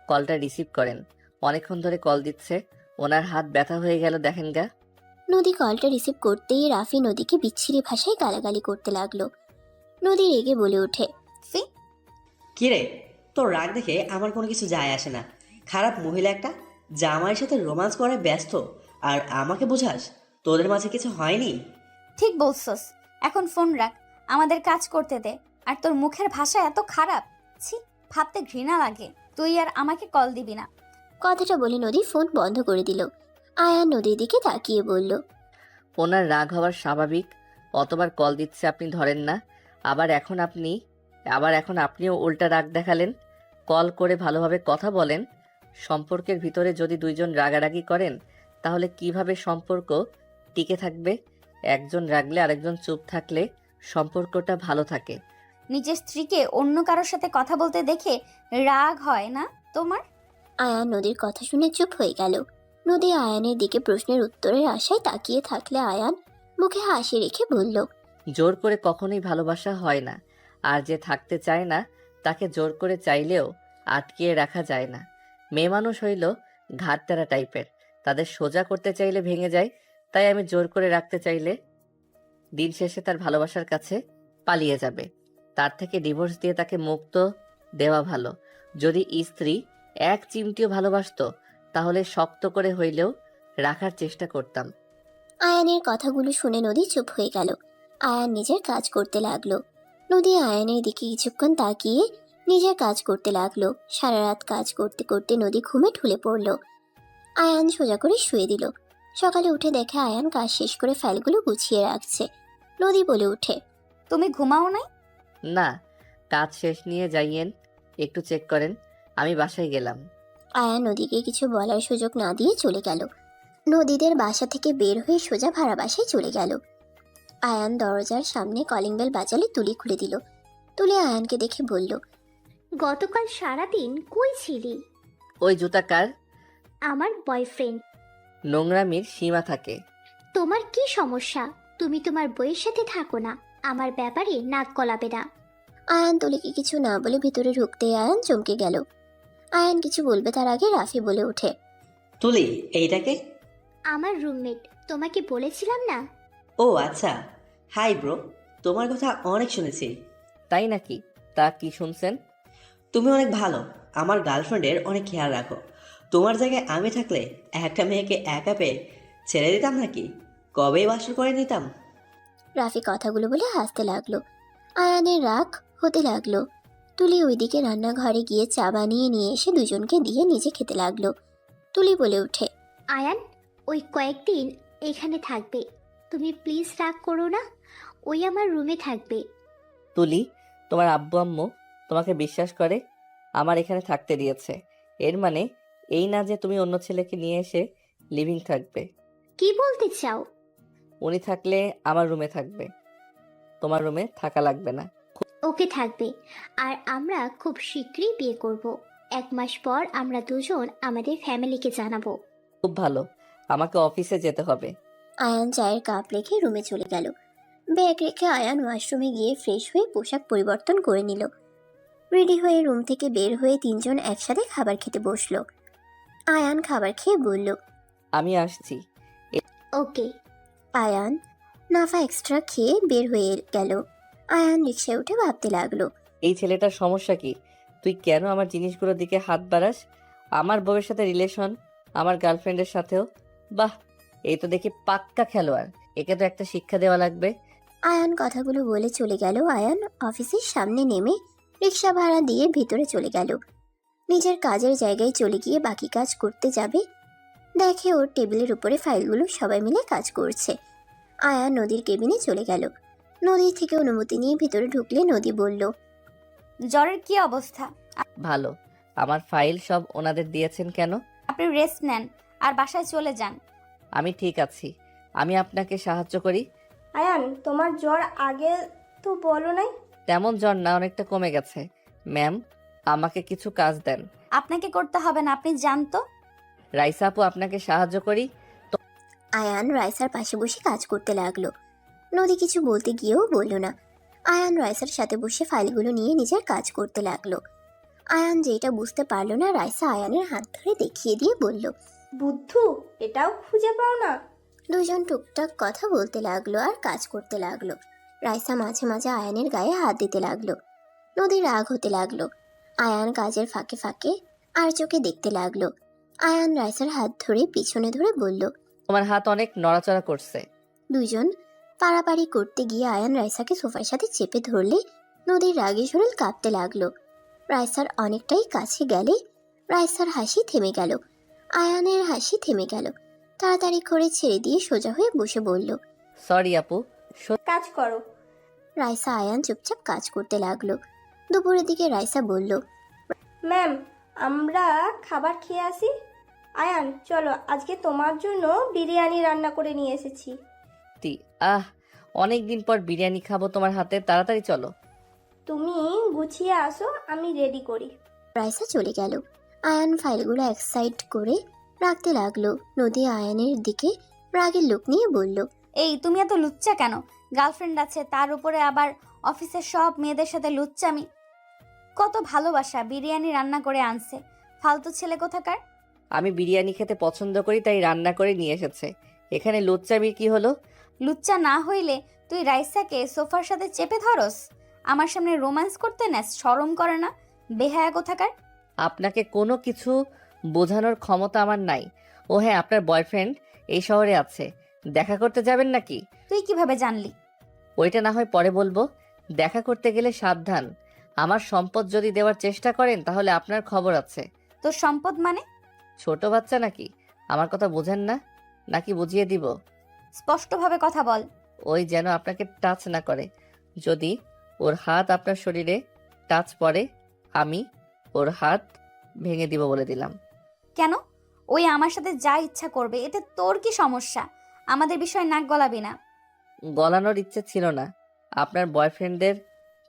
কলটা রিসিভ করেন, অনেকক্ষণ ধরে কল দিচ্ছে, ওনার হাত ব্যথা হয়ে গেল দেখেন গা। নদী কলটা রিসিভ করতেই রাফি নদীকে বিচ্ছিরি ভাষায় গালাগালি করতে লাগলো। নদী রেগে বলে ওঠে, ফি, কিরে, তোর রাগ দেখে আমার কোনো কিছু যায় আসে না। খারাপ মহিলা একটা, জামাইয়ের সাথে রোমান্স করে ব্যস্ত, আর আমাকে বোঝাস তোদের মাঝে কিছু হয়নি। ঠিক বলছস, এখন ফোন রাখ, আমাদের কাজ করতে দে। আর তোর মুখের ভাষা এত খারাপ, ছি, ভাবতে ঘৃণা লাগে। তুই আর আমাকে কল দিবি না। কথাটা বলে নদী ফোন বন্ধ করে দিল। আয়ান নদীর দিকে তাকিয়ে বলল, ওনার রাগ হওয়ার স্বাভাবিক, অতবার কল দিচ্ছে আপনি ধরেন না, আবার এখন আপনিও উল্টা রাগ দেখালেন। কল করে ভালোভাবে কথা বলেন। সম্পর্কের ভিতরে যদি দুইজন রাগারাগি করেন তাহলে কিভাবে সম্পর্ক টিকে থাকবে? একজন রাগলে আরেকজন চুপ থাকলে সম্পর্কটা ভালো থাকে। নিজের স্ত্রীকে অন্য কারোর সাথে কথা বলতে দেখে রাগ হয় না তোমার? আয়ান নদীর কথা শুনে চুপ হয়ে গেল। নদী আয়ানের দিকে প্রশ্নের উত্তরের আশায় তাকিয়ে থাকলে আয়ান মুখে হাসি রেখে বলল, জোর করে কখনোই ভালোবাসা হয় না, আর যে থাকতে চায় না তাকে জোর করে চাইলেও আটকিয়ে রাখা যায় না। মেয়ে মানুষ হইল ঘাটতারা টাইপের, তাদের সোজা করতে চাইলে ভেঙে যায়, তাই আমি জোর করে রাখতে চাইলে দিন শেষে তার ভালোবাসার কাছে পালিয়ে যাবে। তার থেকে ডিভোর্স দিয়ে তাকে মুক্ত দেওয়া ভালো। যদি স্ত্রী এক চিমটিও ভালোবাসতো তাহলে শক্ত করে হইলেও রাখার চেষ্টা করতাম। আয়ানের কথাগুলো শুনে নদী চুপ হয়ে গেল। আয়ান নিজের কাজ করতে লাগলো। নদী আয়ানের দিকে কিছুক্ষণ তাকিয়ে নিজের কাজ করতে লাগলো। সারা রাত কাজ করতে করতে নদী ঘুমে ঢুলে পড়ল। আয়ান সোজা করে শুয়ে দিল। সকালে উঠে দেখে আয়ান কাজ শেষ করে ফাইলগুলো গুছিয়ে রাখছে। নদী বলে ওঠে, তুমি ঘুমাও নাই? না, কাজ শেষ নিয়ে যাইয়েন, একটু চেক করেন, আমি বাসায় গেলাম। আয়ান নদীকে কিছু বলার সুযোগ না দিয়ে চলে গেল। নদীদের বাসা থেকে বের হয়ে সোজা ভাড়া বাসায় চলে গেল। আয়ান দরজার সামনে কলিং বেল বাজালে তুলি খুলে দিল। তুলি আয়ানকে দেখে বলল, গতকাল সারাদিন কই ছিলি? ওই জুতা কার? আমার বয়ফ্রেন্ড। নোংরামির সীমা থাকে। তোমার কি সমস্যা? তুমি তোমার বইয়ের সাথে থাকো না, আমার ব্যাপারে নাক গলাবে না। আয়ান তুলিকে কিছু না বলে ভিতরে ঢুকতে আয়ান চমকে গেল। আয়ান কিছু বলবে তার আগে রাফি বলে ওঠে, তুলি, এইটাকে? আমার রুমমেট, তোমাকে বলেছিলাম না? ও আচ্ছা, হাই ব্রো। তোমার কথা অনেক শুনেছি। তাই নাকি? তা কি শুনছেন? তুমি অনেক ভালো, আমার গার্লফ্রেন্ডের অনেক খেয়াল রাখো। তোমার জায়গায় আমি থাকলে একটা মেয়েকে একা পেয়ে ছেড়ে দিতাম নাকি? কবেই বাসর করে নিতাম। রাফি কথাগুলো বলে হাসতে লাগলো। আয়ানের রাগ হতে লাগলো। তুলি ওইদিকে রান্নাঘরে গিয়ে চা বানিয়ে নিয়ে এসে দুজনকে দিয়ে নিজে খেতে লাগলো। তুলি বলে ওঠে, আয়ান, ওই কয়েকদিন এখানে থাকবে। তুমি প্লিজ রাগ করো না, ওই আমার রুমে থাকবে। তুলি, তোমার আব্বু আম্মু তোমাকে বিশ্বাস করে আমার এখানে থাকতে দিয়েছে। এর মানে এই না যে তুমি অন্য ছেলেকে নিয়ে এসে লিভিং থাকবে। কি বলতে চাও? উনি থাকলে আমার রুমে থাকবে, তোমার রুমে থাকা লাগবে না। ওকে থাকবে। আর আমরা খুব শীঘ্রই বিয়ে করব। 1 মাস পর আমরা দুজন আমাদের ফ্যামিলিকে জানাবো। খুব ভালো, আমাকে অফিসে যেতে হবে। আয়ান চায়ের কাপ রেখে রুমে চলে গেল। ব্যাগ রেখে আয়ান ওয়াশরুমে গিয়ে ফ্রেশ হয়ে পোশাক পরিবর্তন করে নিল। রেডি হয়ে রুম থেকে বের হয়ে তিনজন একসাথে খাবার খেতে বসলো। আয়ান খাবার খেয়ে বলল, আমি আসছি। ওকে। আয়ান নাফা এক্সট্রা খেয়ে বের হয়ে গেল। আয়ান রিক্সায় উঠে ভাবতে লাগলো, এই ছেলেটার সমস্যা কি? তুই কেন আমার জিনিসগুলোর দিকে হাত বাড়াস? আমার বউয়ের সাথে রিলেশন, আমার গার্লফ্রেন্ডের সাথেও। বাহ, এই তো দেখি পাক্কা খেলোয়াড়। একে তো একটা শিক্ষা দেওয়া লাগবে। আয়ান কথাগুলো বলে চলে গেল। আয়ান অফিসের সামনে নেমে রিক্সা ভাড়া দিয়ে ভিতরে চলে গেল। নিজের কাজের জায়গায় চলে গিয়ে বাকি কাজ করতে যাবে, দেখে ওর টেবিলের উপরে ফাইলগুলো সবাই মিলে কাজ করছে। আয়ান নদীর কেবিনে চলে গেল। নদী থেকে অনুমতি নিয়ে ভিতরে ঢুকলে নদী বলল, জ্বরের কি অবস্থা? ভালো। আমার ফাইল সব ওনাদের দিয়েছেন কেন? আপনি রেস্ট নেন আর বাসায় চলে যান। আমি ঠিক আছি, আমি আপনাকে সাহায্য করি। আয়ান, তোমার জ্বর আগে তো বলো নাই। তেমন জ্বর না, অনেকটা কমে গেছে। ম্যাম, আমাকে কিছু কাজ দেন। আপনাকে করতে হবে না, আপনি জানতো। রাইসা আপু, আপনাকে সাহায্য করি। আয়ান রাইসার পাশে বসে কাজ করতে লাগলো। নদী কিছু বলতে গিয়েও বলল না। আয়ান রাইসার সাথে বসে ফাইলগুলো নিয়ে নিজের কাজ করতে লাগলো। আয়ান যেটা বুঝতে পারলো না, রাইসা আয়ানের হাত ধরে দেখিয়ে দিয়ে বলল, বুদ্ধু, এটাও খুঁজে পাও না? দুজন টুকটাক কথা বলতে লাগলো আর কাজ করতে লাগলো। রাইসা মাঝে মাঝে আয়ানের গায়ে হাত দিতে লাগলো। নদী রাগ হতে লাগলো। আয়ান কাজের ফাঁকে ফাঁকে আর চোখে দেখতে লাগলো। আয়ান রাইসার হাত ধরে পিছনে ধরে বলল, তোমার হাত অনেক নড়াচড়া করছে। দুজন পাড়াপাড়ি করতে গিয়ে আয়ান রাইসাকে সোফার সাথে চেপে ধরলে নদীর রাগে শরীর কাঁপতে লাগলো। রাইসার অনেকটাই কাছে গেলে রাইসার হাসি থেমে গেল। আয়ানের হাসি থেমে গেল। তাড়াতাড়ি করে ছেড়ে দিয়ে সোজা হয়ে বসে বলল, সরি আপু। কাজ করো। রাইসা আয়ান চুপচাপ কাজ করতে লাগলো। দুপুরের দিকে রাইসা বলল, ম্যাম, আমরা খাবার খেয়ে আসি। আয়ান, চলো, আজকে তোমার জন্য বিরিয়ানি রান্না করে নিয়ে এসেছি। সত্যি, অনেক দিন পর বিরিয়ানি খাবো তোমার হাতে। তাড়াতাড়ি চলো। তুমি গুছিয়ে আসো, আমি রেডি করি। রাইসা চলে গেল। আয়ান ফাইলগুলো এক সাইড করে রাখতে লাগলো। নদী আয়ানের দিকে রাগের লোক নিয়ে বলল, এই তুমি এত লুচ্চা কেন? গার্লফ্রেন্ড আছে, তার উপরে আবার অফিসের সব মেয়েদের সাথে লুচ্চামি। কত ভালোবাসা, বিরিয়ানি রান্না করে আনছে। ফালতু ছেলে কোথাকার। আমি বিরিয়ানি খেতে পছন্দ করি, তাই রান্না করে নিয়ে এসেছে। এখানে লুচ্চামির কি হলো? লুচ্চা না হইলে তুই রাইসাকে সোফার সাথে চেপে ধরস, আমার সামনে রোম্যান্স করতে নেস, শরম করে না? বেহায়া কোথাকার। আপনাকে কোনো কিছু বোঝানোর ক্ষমতা আমার নাই। ও হ্যাঁ, আপনার বয়ফ্রেন্ড এই শহরে আছে, দেখা করতে যাবেন নাকি? তুই কিভাবে জানলি? ওইটা না হয় পরে বলবো। দেখা করতে গেলে সাবধান। আমার সম্পদ যদি দেওয়ার চেষ্টা করেন তাহলে আপনার খবর আছে। তোর সম্পদ মানে? ছোট বাচ্চা নাকি? আমার কথা বোঝেন না নাকি বুঝিয়ে দিব? স্পষ্টভাবে কথা বল। ওই যেন আপনাকে টাচ না করে। যদি ওর হাত আপনার শরীরে টাচ পড়ে, আমি ওর হাত ভেঙে দিব বলে দিলাম। কেন? ওই আমার সাথে যা ইচ্ছা করবে, এতে তোর কি সমস্যা? আমাদের বিষয়ে নাক গলাবি না। গলানোর ইচ্ছে ছিল না। আপনার বয়ফ্রেন্ডদের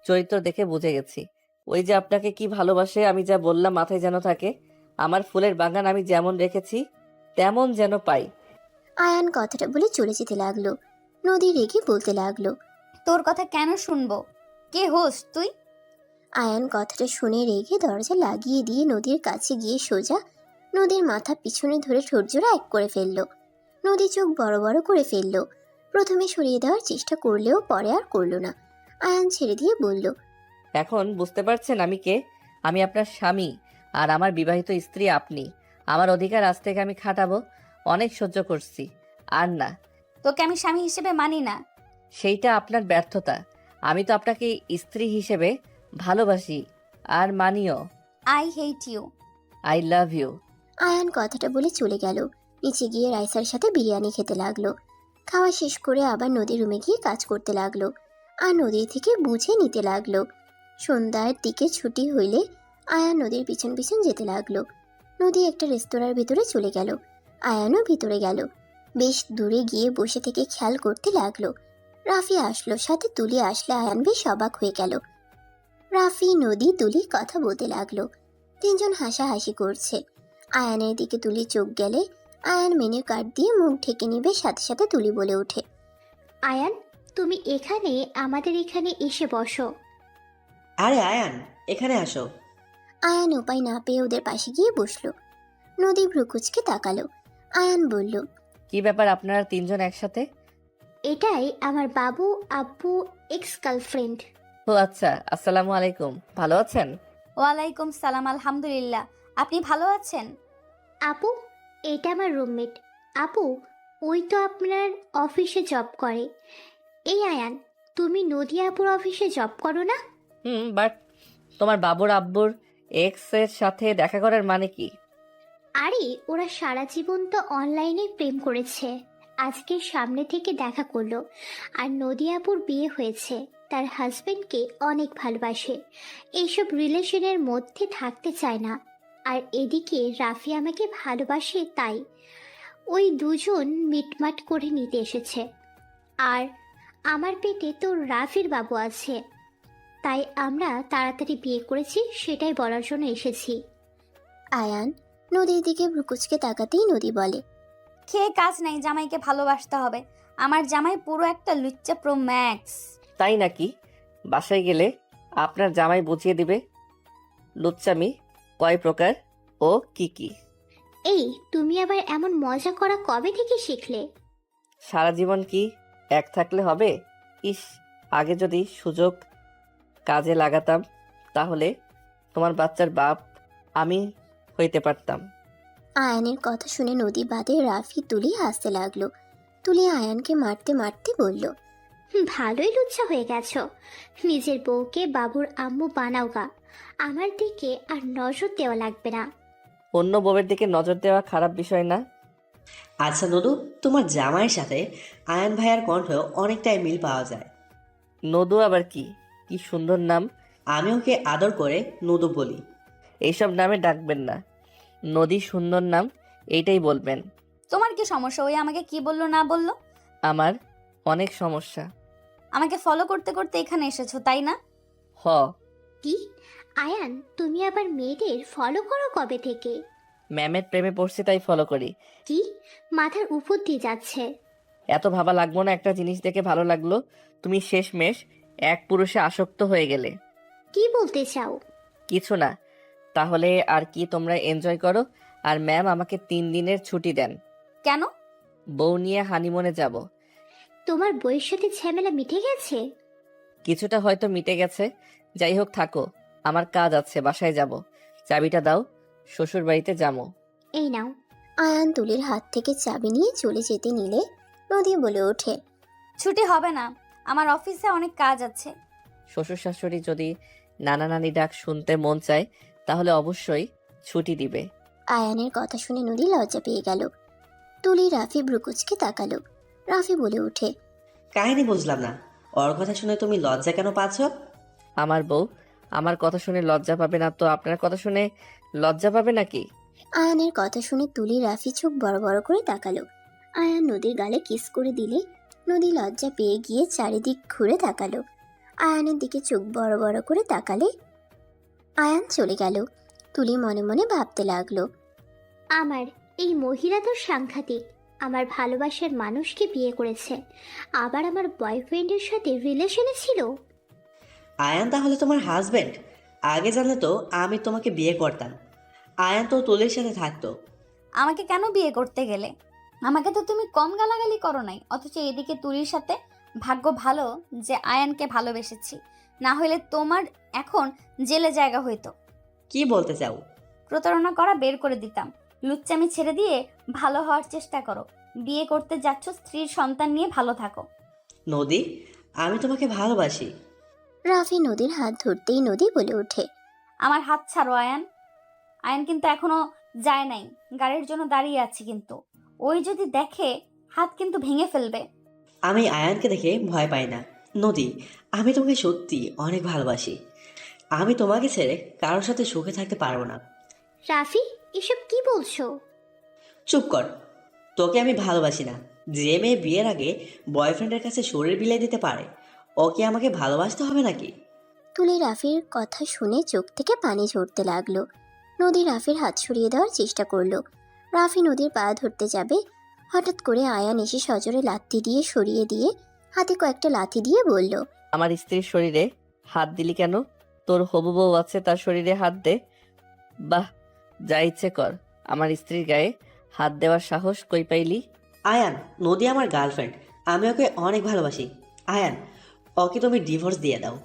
চরিত্র দেখে বুঝে গেছি। ওই যে আপনাকে কি ভালোবাসে আমি যা বললাম মাথায় যেন থাকে। আমার ফুলের বাগান আমি যেমন রেখেছি তেমন যেন পাই। আয়ান কথাটা বলে চলে যেতে লাগলো। নদী রেগে বলতে লাগলো। তোর কথা কেন শুনবো? কে হোস তুই? আয়ান কথাটা শুনে রেগে দরজা লাগিয়ে দিয়ে নদীর কাছে গিয়ে সোজা নদীর মাথা পিছনে ধরে ঠোঁটজোড়া এক করে ফেললো। নদী চোখ বড় বড় করে ফেললো। প্রথমে সরিয়ে দেওয়ার চেষ্টা করলেও পরে আর করলো না। আয়ান ছেড়ে দিয়ে বলল, এখন বুঝতে পারছেন আমি কে? আমি আপনার স্বামী আর আমার বিবাহিত স্ত্রী আপনি। আমার অধিকার আজ থেকে আমি খাটাবো। অনেক সহ্য করছি, আর না। তোকে আমি স্বামী হিসেবে মানি না। সেইটা আপনার ব্যর্থতা। আমি তো আপনাকে স্ত্রী হিসেবে ভালোবাসি আর মানিও। I hate you. I love you. Ayan কথাটা বলে চলে গেল। নিচে গিয়ে রাইসার সাথে বিরিয়ানি খেতে লাগলো। খাওয়া শেষ করে আবার নদীর রুমে গিয়ে কাজ করতে লাগলো আর নদীর থেকে বুঝে নিতে লাগলো। সন্ধ্যার দিকে ছুটি হইলে আয়ান নদীর পিছন পিছন যেতে লাগলো। নদী একটা রেস্তোরাঁর ভিতরে চলে গেল। আয়ানও ভিতরে গেল। বেশ দূরে গিয়ে বসে থেকে খেয়াল করতে লাগলো। রাফি আসলো, সাথে তুলি আসলে আয়ান বেশ অবাক হয়ে গেল। রাফি, নদী, তুলি কথা বলতে লাগলো। তিনজন হাসাহাসি করছে। আয়ানের দিকে তুলি চোখ গেলে আয়ান মেনু কার্ড দিয়ে মুখ ঢেকে নিবে, সাথে সাথে তুলি বলে ওঠে, আয়ান, তুমি এখানে আমাদের এখানে এসে বসো। আরে আয়ান, এখানে আসো। আয়ান উপায় না পেয়ে ওদের পাশে গিয়ে বসলো। নদী ভ্রুকুচকে তাকালো। আয়ান বলল, কি ব্যাপার আপনারা তিনজন একসাথে? এটাই আমার বাবু, আব্বু, এক্স গার্লফ্রেন্ড। ও আচ্ছা, আসসালামু আলাইকুম। ভালো আছেন? ওয়ালাইকুম সালাম, আলহামদুলিল্লাহ। আপনি ভালো আছেন? আপু, এটা আমার রুমমেট। আপু, ওই তো আপনার অফিসে জব করে। এই আয়ান, তুমি নদী আপুর অফিসে জব করো না? বাট তোমার বাবুর আব্বুর এক্স এর সাথে দেখা করার মানে কি? আরে, ওরা সারা জীবন তো অনলাইনে প্রেম করেছে, আজকে সামনে থেকে দেখা করলো। আর নদী আপুর বিয়ে হয়েছে, তার হাজবেন্ডকে অনেক ভালোবাসে, এইসব রিলেশনের মধ্যে থাকতে চায় না। আর এদিকে রাফি আমাকে ভালোবাসে, তাই ওই দুজন মিটমাট করে নিতে এসেছে। আর আমার পেটে তো রাফির বাবু আছে, তাই আমরা তাড়াতাড়ি বিয়ে করেছি, সেটাই বলার জন্য এসেছি। আয়ান নদীর দিকে ভ্রুকুচকে তাকাতেই নদী বলে, খেয়ে কাজ নাই, জামাইকে ভালোবাসতে হবে। আমার জামাই পুরো একটা লুচ্চা প্রো ম্যাক্স। তাই নাকি? বাসায় গেলে আপনার জামাই বুঝিয়ে দিবে লুচ্চামি কয় প্রকার ও কি কি। এই, তুমি আবার এমন মজা করা কবে থেকে শিখলে? সারা জীবন কি এক থাকলে হবে? ইস, আগে যদি সুযোগ কাজে লাগাতাম তাহলে তোমার বাচ্চার বাপ আমি হইতে পারতাম। আয়ানের কথা শুনে নদী বাদে রাফি, তুলি হাসতে লাগলো। তুলি আয়ানকে মারতে মারতে বলল, ভালোই লুচ্ছা হয়ে গেছো। নিজের বউকে বাবুর আম্মু বানাও গা, আমার দিকে আর নজর দেওয়া লাগবে না। অন্য বউয়ের দিকে নজর দেওয়া খারাপ বিষয় না। আচ্ছা নদু, তোমার জামাইয়ের সাথে আয়ান ভাইয়ার কণ্ঠ অনেকটাই মিল পাওয়া যায়। নদু আবার কি? কি সুন্দর নাম। আমি ওকে আদর করে নদু বলি। এইসব নামে ডাকবেন না, নদী সুন্দর নাম এইটাই বলবেন। তোমার কি সমস্যা? ওই আমাকে কি বললো না বললো? আমার অনেক সমস্যা। আমাকে ফলো করতে করতে এখানে এসেছো, তাই না? হ। কি আয়ান, তুমি আবার মেয়েদের ফলো করো কবে থেকে? ম্যামের প্রেমে পড়ছি তাই ফলো করি। কি মাথার উপর দিয়ে যাচ্ছে? এত ভাবা লাগবো না, একটা জিনিস দেখে ভালো লাগলো, তুমি শেষমেশ এক পুরুষে আসক্ত হয়ে গেলে। কি বলতে চাও? কিছু না। তাহলে আর কি, তোমরা এনজয় করো। আর ম্যাম আমাকে 3 দিনের ছুটি দেন। কেন? বউ নিয়ে হানিমুনে যাব। তোমার বইয়ের সাথে ঝামেলা মিটে গেছে? কিছুটা হয়তো মিটে গেছে। যাই হোক, থাকো, আমার কাজ আছে, বাসায় যাব। চাবিটা দাও, শ্বশুর বাড়িতে যাবো। এই নাও। আয়ান তুলির হাত থেকে চাবি নিয়ে চলে যেতে নিলে নদী বলে ওঠে, ছুটি হবে না, আমার অফিসে অনেক কাজ আছে। শ্বশুর শাশুড়ি যদি নানা নানি ডাক শুনতে মন চায় তাহলে অবশ্যই ছুটি দিবে। আয়ানের কথা শুনে নদী লজ্জা পেয়ে গেল। তুলি রাফি ভ্রুকুচকে তাকালো। রাফি বলে ওঠে, কাহিনী বুঝলাম না, ওর কথা শুনে তুমি লজ্জা কেন পাচ্ছ? আমার বউ আমার কথা শুনে লজ্জা পাবে না তো আপনার কথা শুনে লজ্জা পাবে নাকি? আয়ানের কথা শুনে তুলি রাফি চোখ বড় বড় করে তাকালো। আয়ান নদীর গালে কিস করে দিলে নদী লজ্জা পেয়ে গিয়ে চারিদিক ঘুরে তাকালো। আয়ানের দিকে চোখ বড় বড় করে তাকালে আয়ান চলে গেল। তুলি মনে মনে ভাবতে লাগলো, আমার এই মহিলা তো সাংঘাতিক। আমার ভালোবাসার মানুষকে বিয়ে করেছে, আবার আমার বয়ফ্রেন্ডের সাথে রিলেশনে ছিল। আয়ান তাহলে তোমার হাজবেন্ড? আগে জানলে তো আমি তোমাকে বিয়ে করতাম। আয়ান তো তুলির সাথে থাকতো। আমাকে কেন বিয়ে করতে গেলে? আমাকে তো তুমি কম গালাগালি করো নাই, অথচ এদিকে তুলির সাথে। ভাগ্য ভালো যে আয়ানকে ভালোবেসেছি, না হলে তোমার এখন জেলে জায়গা হইতো। কি বলতে চাও? প্রতারণা করা বের করে দিতাম। লুচ্চামি ছেড়ে দিয়ে ভালো হওয়ার চেষ্টা করো। বিয়ে করতে যাচ্ছ, স্ত্রীর সন্তান নিয়ে ভালো থাকো। নদী, আমি তোমাকে ভালোবাসি। রাফি নদীর হাত ধরতেই নদী বলে ওঠে, আমার হাত ছাড়ো আয়ান। আয়ান কিন্তু এখনো যায় নাই, গাড়ির জন্য দাঁড়িয়ে আছে, কিন্তু ওই যদি দেখে হাত কিন্তু ভেঙে ফেলবে। আমি আয়ানকে দেখে ভয় পাই না। নদী, আমি তোমাকে সত্যি অনেক ভালোবাসি। আমি তোমাকে ছেড়ে কারোর সাথে সুখে থাকতে পারবো না। রাফি, এসব কি বলছো? চুপ কর। তোকে আমি ভালোবাসি না। যে মেয়ে বিয়ের আগে বয়ফ্রেন্ডের কাছে শরীর বিলিয়ে দিতে পারে, ওকে আমাকে ভালোবাসতে হবে নাকি? তুলি রাফির কথা শুনে চোখ থেকে পানি ঝরতে লাগলো। নদী রাফির হাত সরিয়ে দেওয়ার চেষ্টা করলো। রাফি নদীর পা ধরতে যাবে, হঠাৎ করে আয়ান এসে সজোরে লাথি দিয়ে সরিয়ে দিয়ে হাতে কয়েকটা লাথি দিয়ে বলল, আমার স্ত্রীর শরীরে হাত দিলি কেন? তোর হবু বউ আছে, তার শরীরে হাত দে। বাহ, যা ইচ্ছে কর। আমার স্ত্রীর গায়ে হাত দেওয়ার সাহস কই পাইলি? আয়ান, নদী আমার গার্লফ্রেন্ড। আমি ওকে অনেক ভালোবাসি। আয়ান, ওকে তুমি ডিভোর্স দিয়ে দাও।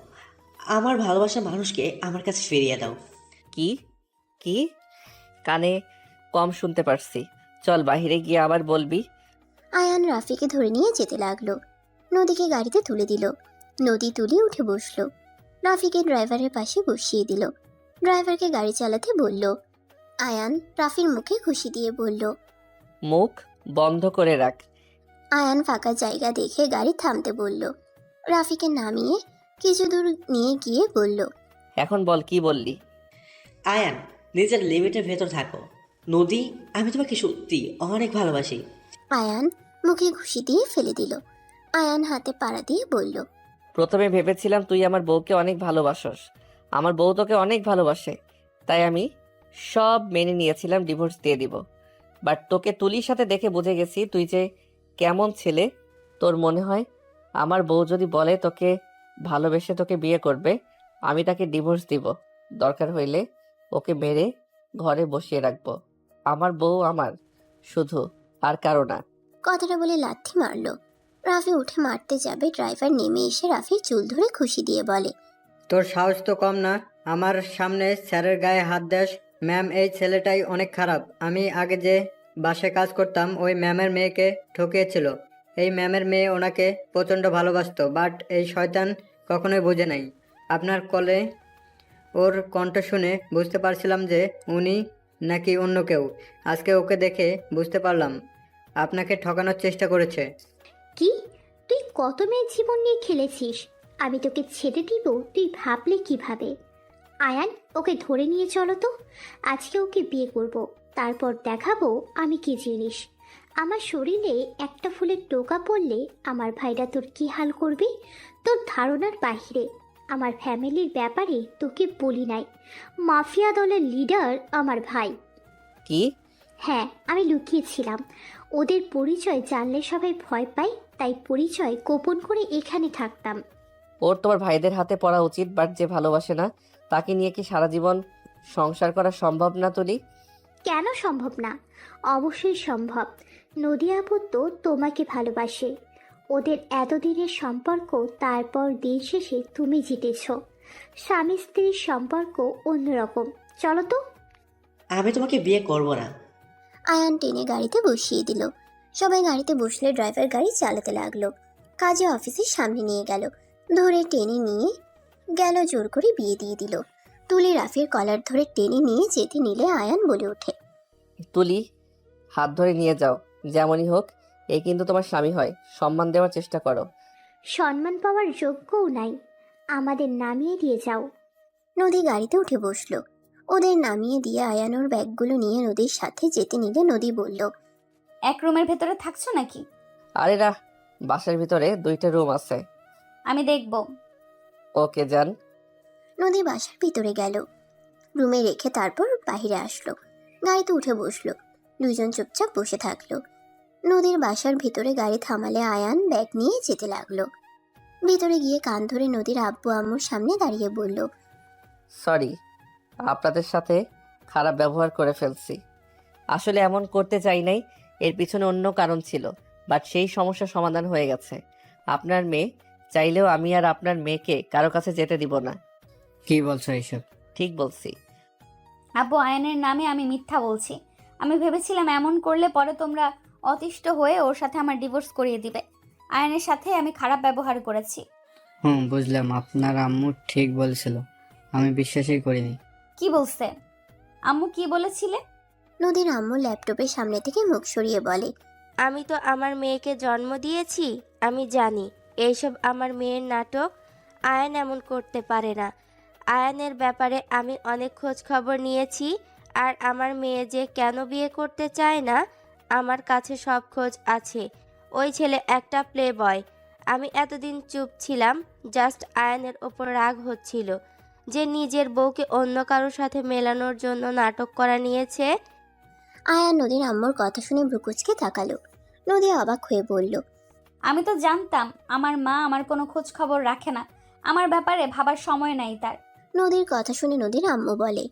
আমার ভালোবাসার মানুষকে আমার কাছে ফিরিয়ে দাও। কি কি? কানে কম শুনতে পারছি। চল বাহিরে গিয়ে আবার বলবি। আয়ান রাফিকে ধরে নিয়ে যেতে লাগলো। নদীকে গাড়িতে তুলে দিল। নদী তুলে উঠে বসলো। রাফিকে ড্রাইভারের পাশে বসিয়ে দিল। ড্রাইভারকে গাড়ি চালাতে বলল। আয়ান রাফির মুখে খুশি দিয়ে বলল, মুখ বন্ধ করে রাখ। আয়ান ফাঁকা জায়গা দেখে গাড়ি থামতে বলল। রাফিকে নামিয়ে কিছু দূর নিয়ে গিয়ে বলল, এখন বল কি বললি? আয়ান, নিজের লিমিটের ভেতর থাকো। নদী, আমি তোমাকে সত্যি অনেক ভালোবাসি। আয়ান মুখে খুশি দিয়ে ফেলে দিল। আয়ান হাতে পাড়া দিয়ে বলল, প্রথমে ভেবেছিলাম তুই আমার বউকে অনেক ভালোবাসস, আমার বউ তোকে অনেক ভালোবাসে, তাই আমি সব মেনে নিয়েছিলাম ডিভোর্স দিয়ে দিব। বাট তোকে তুলির সাথে দেখে বুঝে গেছি তুই যে কেমন ছেলে। তোর মনে হয় আমার বউ যদি বলে তোকে ভালোবেসে তোকে বিয়ে করবে, আমি তাকে ডিভোর্স দিব। দরকার হইলে ওকে মেরে ঘরে বসিয়ে রাখবো। আমার বউ আমার, শুধু, আর কারো না। কথাটা বলে লাথি মারলো। রাফি উঠে মারতে যাবে, ড্রাইভার নেমে এসে রাফির চুল ধরে খুশি দিয়ে বলে, তোর সাহস তো কম না, আমার সামনে স্যারের গায়ে হাত দেস। ম্যাম, এই ছেলেটাই অনেক খারাপ। আমি আগে যে বাসে কাজ করতাম ওই ম্যামের মেয়েকে ঠকিয়েছিল। এই ম্যামের মেয়ে ওনাকে প্রচণ্ড ভালোবাসতো, বাট এই শয়তান কখনোই বোঝে নাই। আপনার কলে ওর কণ্ঠ শুনে বুঝতে পারছিলাম যে উনি নাকি অন্য কেউ। আজকে ওকে দেখে বুঝতে পারলাম আপনাকে ঠকানোর চেষ্টা করেছে। কি, তুই কত মেয়ের জীবন নিয়ে খেলেছিস? আমি তোকে ছেড়ে দিব তুই ভাবলে কিভাবে? আয়ান, ওকে ধরে নিয়ে চলো তো। আজকে ওকে বিয়ে করব, তারপর দেখাবো আমি কি জিনিস। আমার শরীরে একটা ফুলের টোকা পড়লে আমার ভাইরা তোর কি হাল করবে তোর ধারণার বাহিরে। আমার ফ্যামিলির ব্যাপারে তোকে বলি নাই, মাফিয়া দলের লিডার আমার ভাই। কি? হ্যাঁ, আমি লুকিয়েছিলাম। ওদের পরিচয় জানলে সবাই ভয় পায়, তাই পরিচয় গোপন করে এখানে থাকতাম। ওর তোমার ভাইদের হাতে পড়া উচিত, বাট যে ভালোবাসে না তাকে নিয়ে কি সারা জীবন সংসার করা সম্ভব না তুলি? কেন সম্ভব না? অবশ্যই সম্ভব। নদী আপু তো তোমাকে ভালোবাসে। ওদের এতদিনের সম্পর্ক, তারপর দিন শেষে তুমি জিতেছ। স্বামী স্ত্রীর সম্পর্ক অন্যরকম। চলো তো। আমি তোমাকে বিয়ে করব না। আয়ান টেনে গাড়িতে বসিয়ে দিল। সবাই গাড়িতে বসলে ড্রাইভার গাড়ি চালাতে লাগলো। কাজে অফিসের সামনে নিয়ে গেল, ধরে টেনে নিয়ে গেল, জোর করে বিয়ে দিয়ে দিল। তুলি রাফির কলার ধরে টেনে নিয়ে যেতে নিলে আয়ান বলে ওঠে, তুলি, হাত ধরে নিয়ে যাও। যেমনই হোক, এই কিন্তু তোমার স্বামী হয়, সম্মান দেওয়ার চেষ্টা করো। সম্মান পাওয়ার যোগ্যও নাই, আমাদের নামিয়ে দিয়ে যাও। নদী গাড়িতে উঠে বসলো। ওদের নামিয়ে দিয়ে আয়ান ওর ব্যাগগুলো নিয়ে নদীর সাথে যেতে নিলে নদী বলল, এক রুমের ভেতরে থাকছো নাকি? আরে না, বাসার ভিতরে 2টা রুম আছে। আমি দেখব। ওকে যান। নদী বাসার ভিতরে গেল। রুমে রেখে তারপর বাইরে আসলো। গাড়িতে উঠে বসলো। দুইজন চুপচাপ বসে থাকলো। নদীর বাসার ভিতরে গাড়ি থামালে আয়ান ব্যাগ নিয়ে যেতে লাগলো। ভিতরে গিয়ে কান ধরে নদীর আব্বু আম্মুর সামনে দাঁড়িয়ে বলল, সরি, আপনাদের সাথে খারাপ ব্যবহার করে ফেলছি। আসলে এমন করতে চাই নাই, এর পিছনে অন্য কারণ ছিল, বাট সেই সমস্যার সমাধান হয়ে গেছে। আপনার মেয়ে চাইলেও আমি আর আপনার মেয়েকে কারো কাছে যেতে দিব না। কি বলছো এইসব? ঠিক বলছি। আব্বু, আয়ানের নামে আমি মিথ্যা বলছি। আমি ভেবেছিলাম এমন করলে পরে তোমরা অতিষ্ঠ হয়ে ওর সাথে আমার ডিভোর্স করিয়ে দিবে। আয়ানের সাথে আমি খারাপ ব্যবহার করেছি। বুঝলাম, আপনার আম্মু ঠিক বলেছিল, আমি বিশ্বাসই করিনি। কি বলছে? আম্মু কি বলেছিলে? নদীর আম্মু ল্যাপটপের সামনে থেকে মুখ সরিয়ে বলে, আমি তো আমার মেয়েকে জন্ম দিয়েছি, আমি জানি এইসব আমার মেয়ের নাটক। আয়ান এমন করতে পারে না। আয়ানের ব্যাপারে আমি অনেক খোঁজ খবর নিয়েছি, আর আমার মেয়ে যে কেন বিয়ে করতে চায় না আমার কাছে সব খোঁজ আছে। ওই ছেলে একটা প্লে বয়। আমি এতদিন চুপ ছিলাম, জাস্ট আয়ানের ওপর রাগ হচ্ছিল যে নিজের বউকে অন্য কারোর সাথে মেলানোর জন্য নাটক করা নিয়েছে। আয়ান নদীর আম্মুর কথা শুনে ভ্রুকুচকে তাকালো। নদী অবাক হয়ে বলল, আমি তো জানতাম আমার মা আমার কোনো খোঁজ খবর রাখে না। আমার ব্যাপারে ভাবার সময় নাই তার। নদীর কথা শুনে নদীর আম্মু বলে,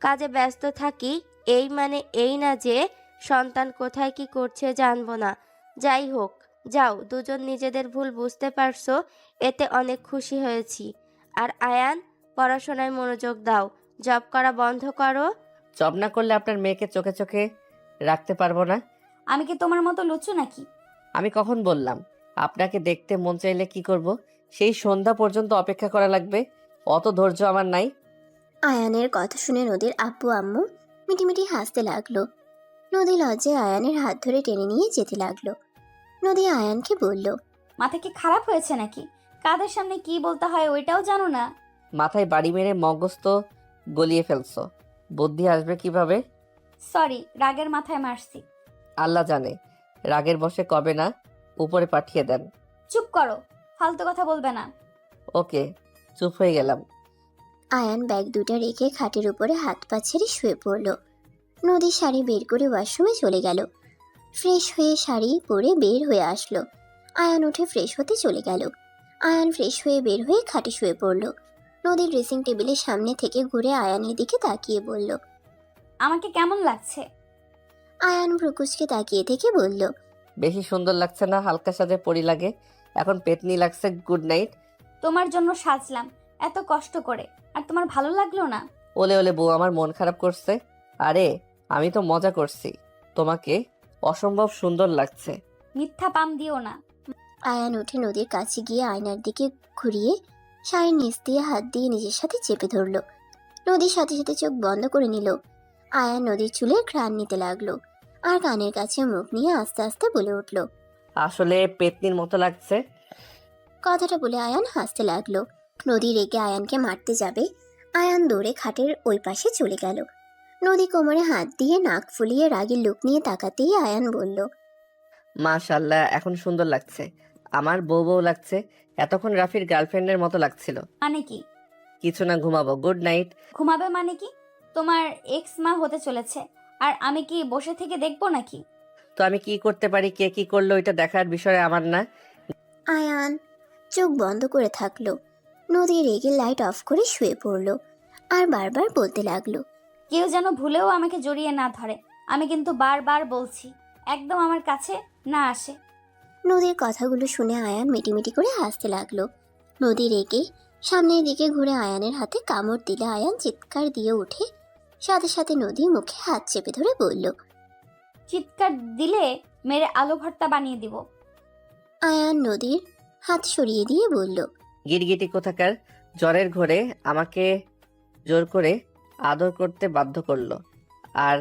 কাজে ব্যস্ত থাকি এই মানে এই না যে সন্তান কোথায় কি করছে জানবো না। যাই হোক, যাও, দুজন নিজেদের ভুল বুঝতে পারছো, এতে অনেক খুশি হয়েছি। আর আয়ান, পড়াশোনায় মনোযোগ দাও, জব করা বন্ধ করো। জব না করলে আপনার মেয়েকে চোখে চোখে রাখতে পারবো না। আমি কি তোমার মতো লুচু নাকি? আমি কখন বললাম আপনাকে দেখতে মন চাইলে কি করব? সেই সন্ধ্যা পর্যন্ত অপেক্ষা করা লাগবে? অত ধৈর্য আমার নাই। আয়ানের কথা শুনে নদীর আব্বু আম্মু মিটিমিটি হাসতে লাগলো। নদী লজ্জায় আয়ানের হাত ধরে টেনে নিয়ে যেতে লাগলো। নদী আয়ানকে বলল, মাথা কি খারাপ হয়েছে নাকি? কাদের সামনে কি বলতে হয় ওইটাও জানো না? মাথায় বাড়ি মেরে মগজ তো গলিয়ে ফেলছো, বুদ্ধি আসবে কিভাবে? সরি, রাগের মাথায় মারছি। আল্লাহ জানে রাগের বশে কবে না উপরে পাঠিয়ে দেন। চুপ করো, ফালতু কথা বলবে না। ওকে, চুপ হয়ে গেলাম। আয়ান ব্যাগ দুটো রেখে খাটের উপরে হাত পা ছেড়ে শুয়ে পড়ল। নদীর শাড়ি বের করে ওয়াশরুমে চলে গেল। ফ্রেশ হয়ে শাড়ি পরে বের হয়ে আসলো। আয়ান উঠে ফ্রেশ হতে চলে গেল। আয়ান ফ্রেশ হয়ে বের হয়ে খাটে শুয়ে পড়ল। নদীর ড্রেসিং টেবিলের সামনে থেকে ঘুরে আয়ানের দিকে তাকিয়ে বলল, আমাকে কেমন লাগছে? আয়ান ভ্রুকুচকে তাকিয়ে থেকে বলল, বেশি সুন্দর লাগছে না, হালকা সাজে পরি লাগে। এখন পেতনি লাগছে। Good night. তোমার জন্য সাজলাম এত কষ্ট করে, আর তোমার ভালো লাগলো না? ওলে ওলে বউ আমার মন খারাপ করছে। আরে আমি তো মজা করছি, তোমাকে অসম্ভব সুন্দর লাগছে। মিথ্যা পাম দিও না। আয়ান উঠে নদীর কাছে গিয়ে আয়নার দিকে ঘুরিয়ে শাড়ির নিচ দিয়ে হাত দিয়ে নিজের সাথে চেপে ধরল। নদীর সাথে সাথে চোখ বন্ধ করে নিল। আয়ান নদীর চুলে ঘ্রাণ নিতে লাগলো আর কানের কাছে মুখ নিয়ে আস্তে আস্তে বলে উঠল, আসলে পেতনির মতো লাগছে। কথাটা বলে আয়ান হাসতে লাগলো। নদী রেগে আয়ানকে মারতে যাবে। আয়ান দৌড়ে খাটের ওই পাশে চলে গেল। নদী কোমরে হাত দিয়ে নাক ফুলিয়ে রাগের লুক নিয়ে তাকাতেই আয়ান বলল, মাশাআল্লাহ, এখন সুন্দর লাগছে। আমার বউ বউ লাগছে। এতক্ষণ রাফির গার্লফ্রেন্ডের মতো লাগছিল। মানে কি? কিছু না, ঘুমাবো। Good night. ঘুমাবে মানে কি? তোমার এক্স মা হতে চলেছে, আর আমি কি বসে থেকে দেখবো নাকি? তো আমি কি করতে পারি, কে কি করলো এটা দেখার বিষয় আমার না। আয়ান চোখ বন্ধ করে থাকলো। নদী রেগে লাইট অফ করে শুয়ে পড়লো আর বারবার বলতে লাগলো, কেউ যেন ভুলেও আমাকে জড়িয়ে না ধরে। আমি কিন্তু বারবার বলছি, একদম আমার কাছে না আসে। নদীর কথাগুলো শুনে আয়ান মিটিমিটি করে হাসতে লাগলো। নদী রেগে সামনের দিকে ঘুরে আয়ানের হাতে কামড় দিলে আয়ান চিৎকার দিয়ে উঠে সাথে সাথে নদী মুখে হাত চেপে ধরে বলল, চিৎকার দিলে মেরে আলু ভর্তা বানিয়ে দিব। আয়ান নদীর হাত সরিয়ে দিয়ে বলল, গিরগিটি কোথাকার জ্বরের ঘরে আমাকে জোর করে আদর করতে বাধ্য করলো, আর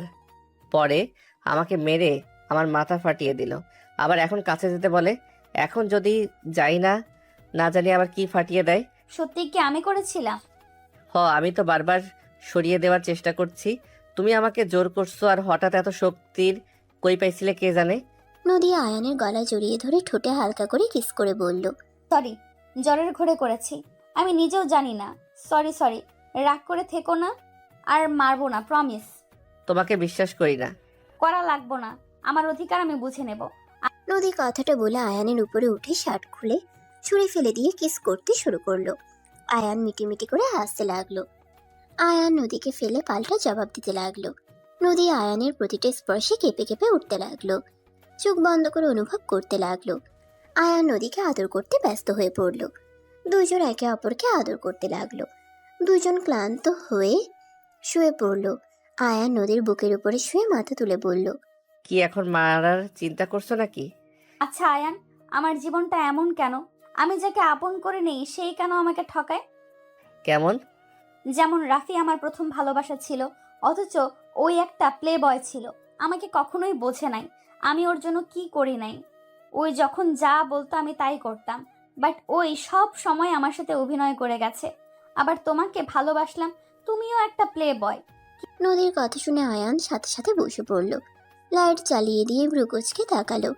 পরে আমাকে মেরে আমার মাথা ফাটিয়ে দিল। আবার এখন কাছে যেতে বলে। এখন যদি যাই না, না জানি আবার কি ফাটিয়ে দেয়। সত্যি কি আমি করেছিলাম? আমি তো বারবার সরিয়ে দেওয়ার চেষ্টা করছি, তুমি আমাকে জোর করছো। আর হঠাৎ এত শক্তির কই পাইছিলে কে জানে। নদী আয়ানের গলা জড়িয়ে ধরে ঠোঁটে হালকা করে কিস করে বলল, সরি, জ্বরের ঘরে করেছি। আমি নিজেও জানি না। সরি সরি, রাগ করে থেকো না। আর মারবো না, প্রমিস। তোমাকে বিশ্বাস করি না। করা লাগবো না, আমার অধিকার আমি বুঝে নেব। নদী কথাটা বলে আয়ানের উপরে উঠে শার্ট খুলে ছুঁড়ে ফেলে দিয়ে কিস করতে শুরু করলো। আয়ান মিটিমিটি করে হাসতে লাগলো। আয়ান নদীকে ফেলে পাল্টা জবাব দিতে লাগলো। নদী আয়ানের প্রতিটা স্পর্শে কেঁপে কেঁপে উঠতে লাগলো। চোখ বন্ধ করে অনুভব করতে লাগলো। আয়ান নদীকে আদর করতে ব্যস্ত হয়ে পড়ল। দুজন একে অপরকে আদর করতে লাগলো। দুজন ক্লান্ত হয়ে শুয়ে পড়ল। আয়ান নদীর বুকের উপরে শুয়ে মাথা তুলে বলল, কি এখন মারার চিন্তা করছো নাকি? আচ্ছা আয়ান, আমার জীবনটা এমন কেন? আমি যাকে আপন করে নেই সেই কেন আমাকে ঠকায়? কেমন? যেমন রাফি আমার প্রথম ভালোবাসা ছিল, অথচ ওই একটা প্লে বয় ছিল। আমাকে কখনোই বোঝে নাই আমি ওর জন্য কি করি নাই। ওই যখন যা বলতো আমি তাই করতাম, বাট ওই সব সময় আমার সাথে অভিনয় করে গেছে। আবার তোমাকে ভালোবাসলাম, তুমিও একটা প্লে বয়। নদীর কথা শুনে আয়ান সাথে সাথে বসে পড়ল। লাইট চালিয়ে দিয়ে ভ্রুকুচকে তাকালো।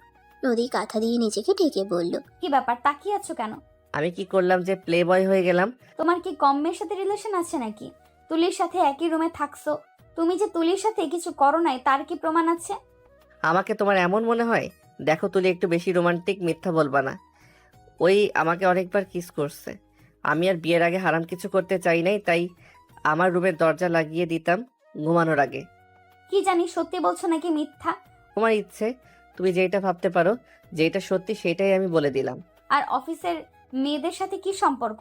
নদী কাঁথা দিয়ে নিজেকে ঢেকে বলল, কি ব্যাপার, তাকিয়ে আছো কেন? আমি কি করলাম যে প্লে বয় হয়ে গেলাম? তোমার কি কম মেয়ের সাথে রিলেশন আছে নাকি? তুলির সাথে একই রুমে থাকছো, তুমি যে তুলির সাথে কিছু করো নাই তার কি প্রমাণ আছে? আমাকে তোমার এমন মনে হয়? দেখো তুলি, একটু বেশি রোমান্টিক, মিথ্যা বলবা না। ওই আমাকে অনেকবার কিস করছে। আমি আর বিয়ের আগে হারাম কিছু করতে চাই নাই, তাই আমার রুমের দরজা লাগিয়ে দিতাম ঘুমানোর আগে। কি জানি সত্যি বলছো নাকি মিথ্যা? তোমার ইচ্ছে, তুমি যেটা ভাবতে পারো, যেটা সত্যি সেটাই আমি বলে দিলাম। আর অফিসের মেয়েদের সাথে কি সম্পর্ক?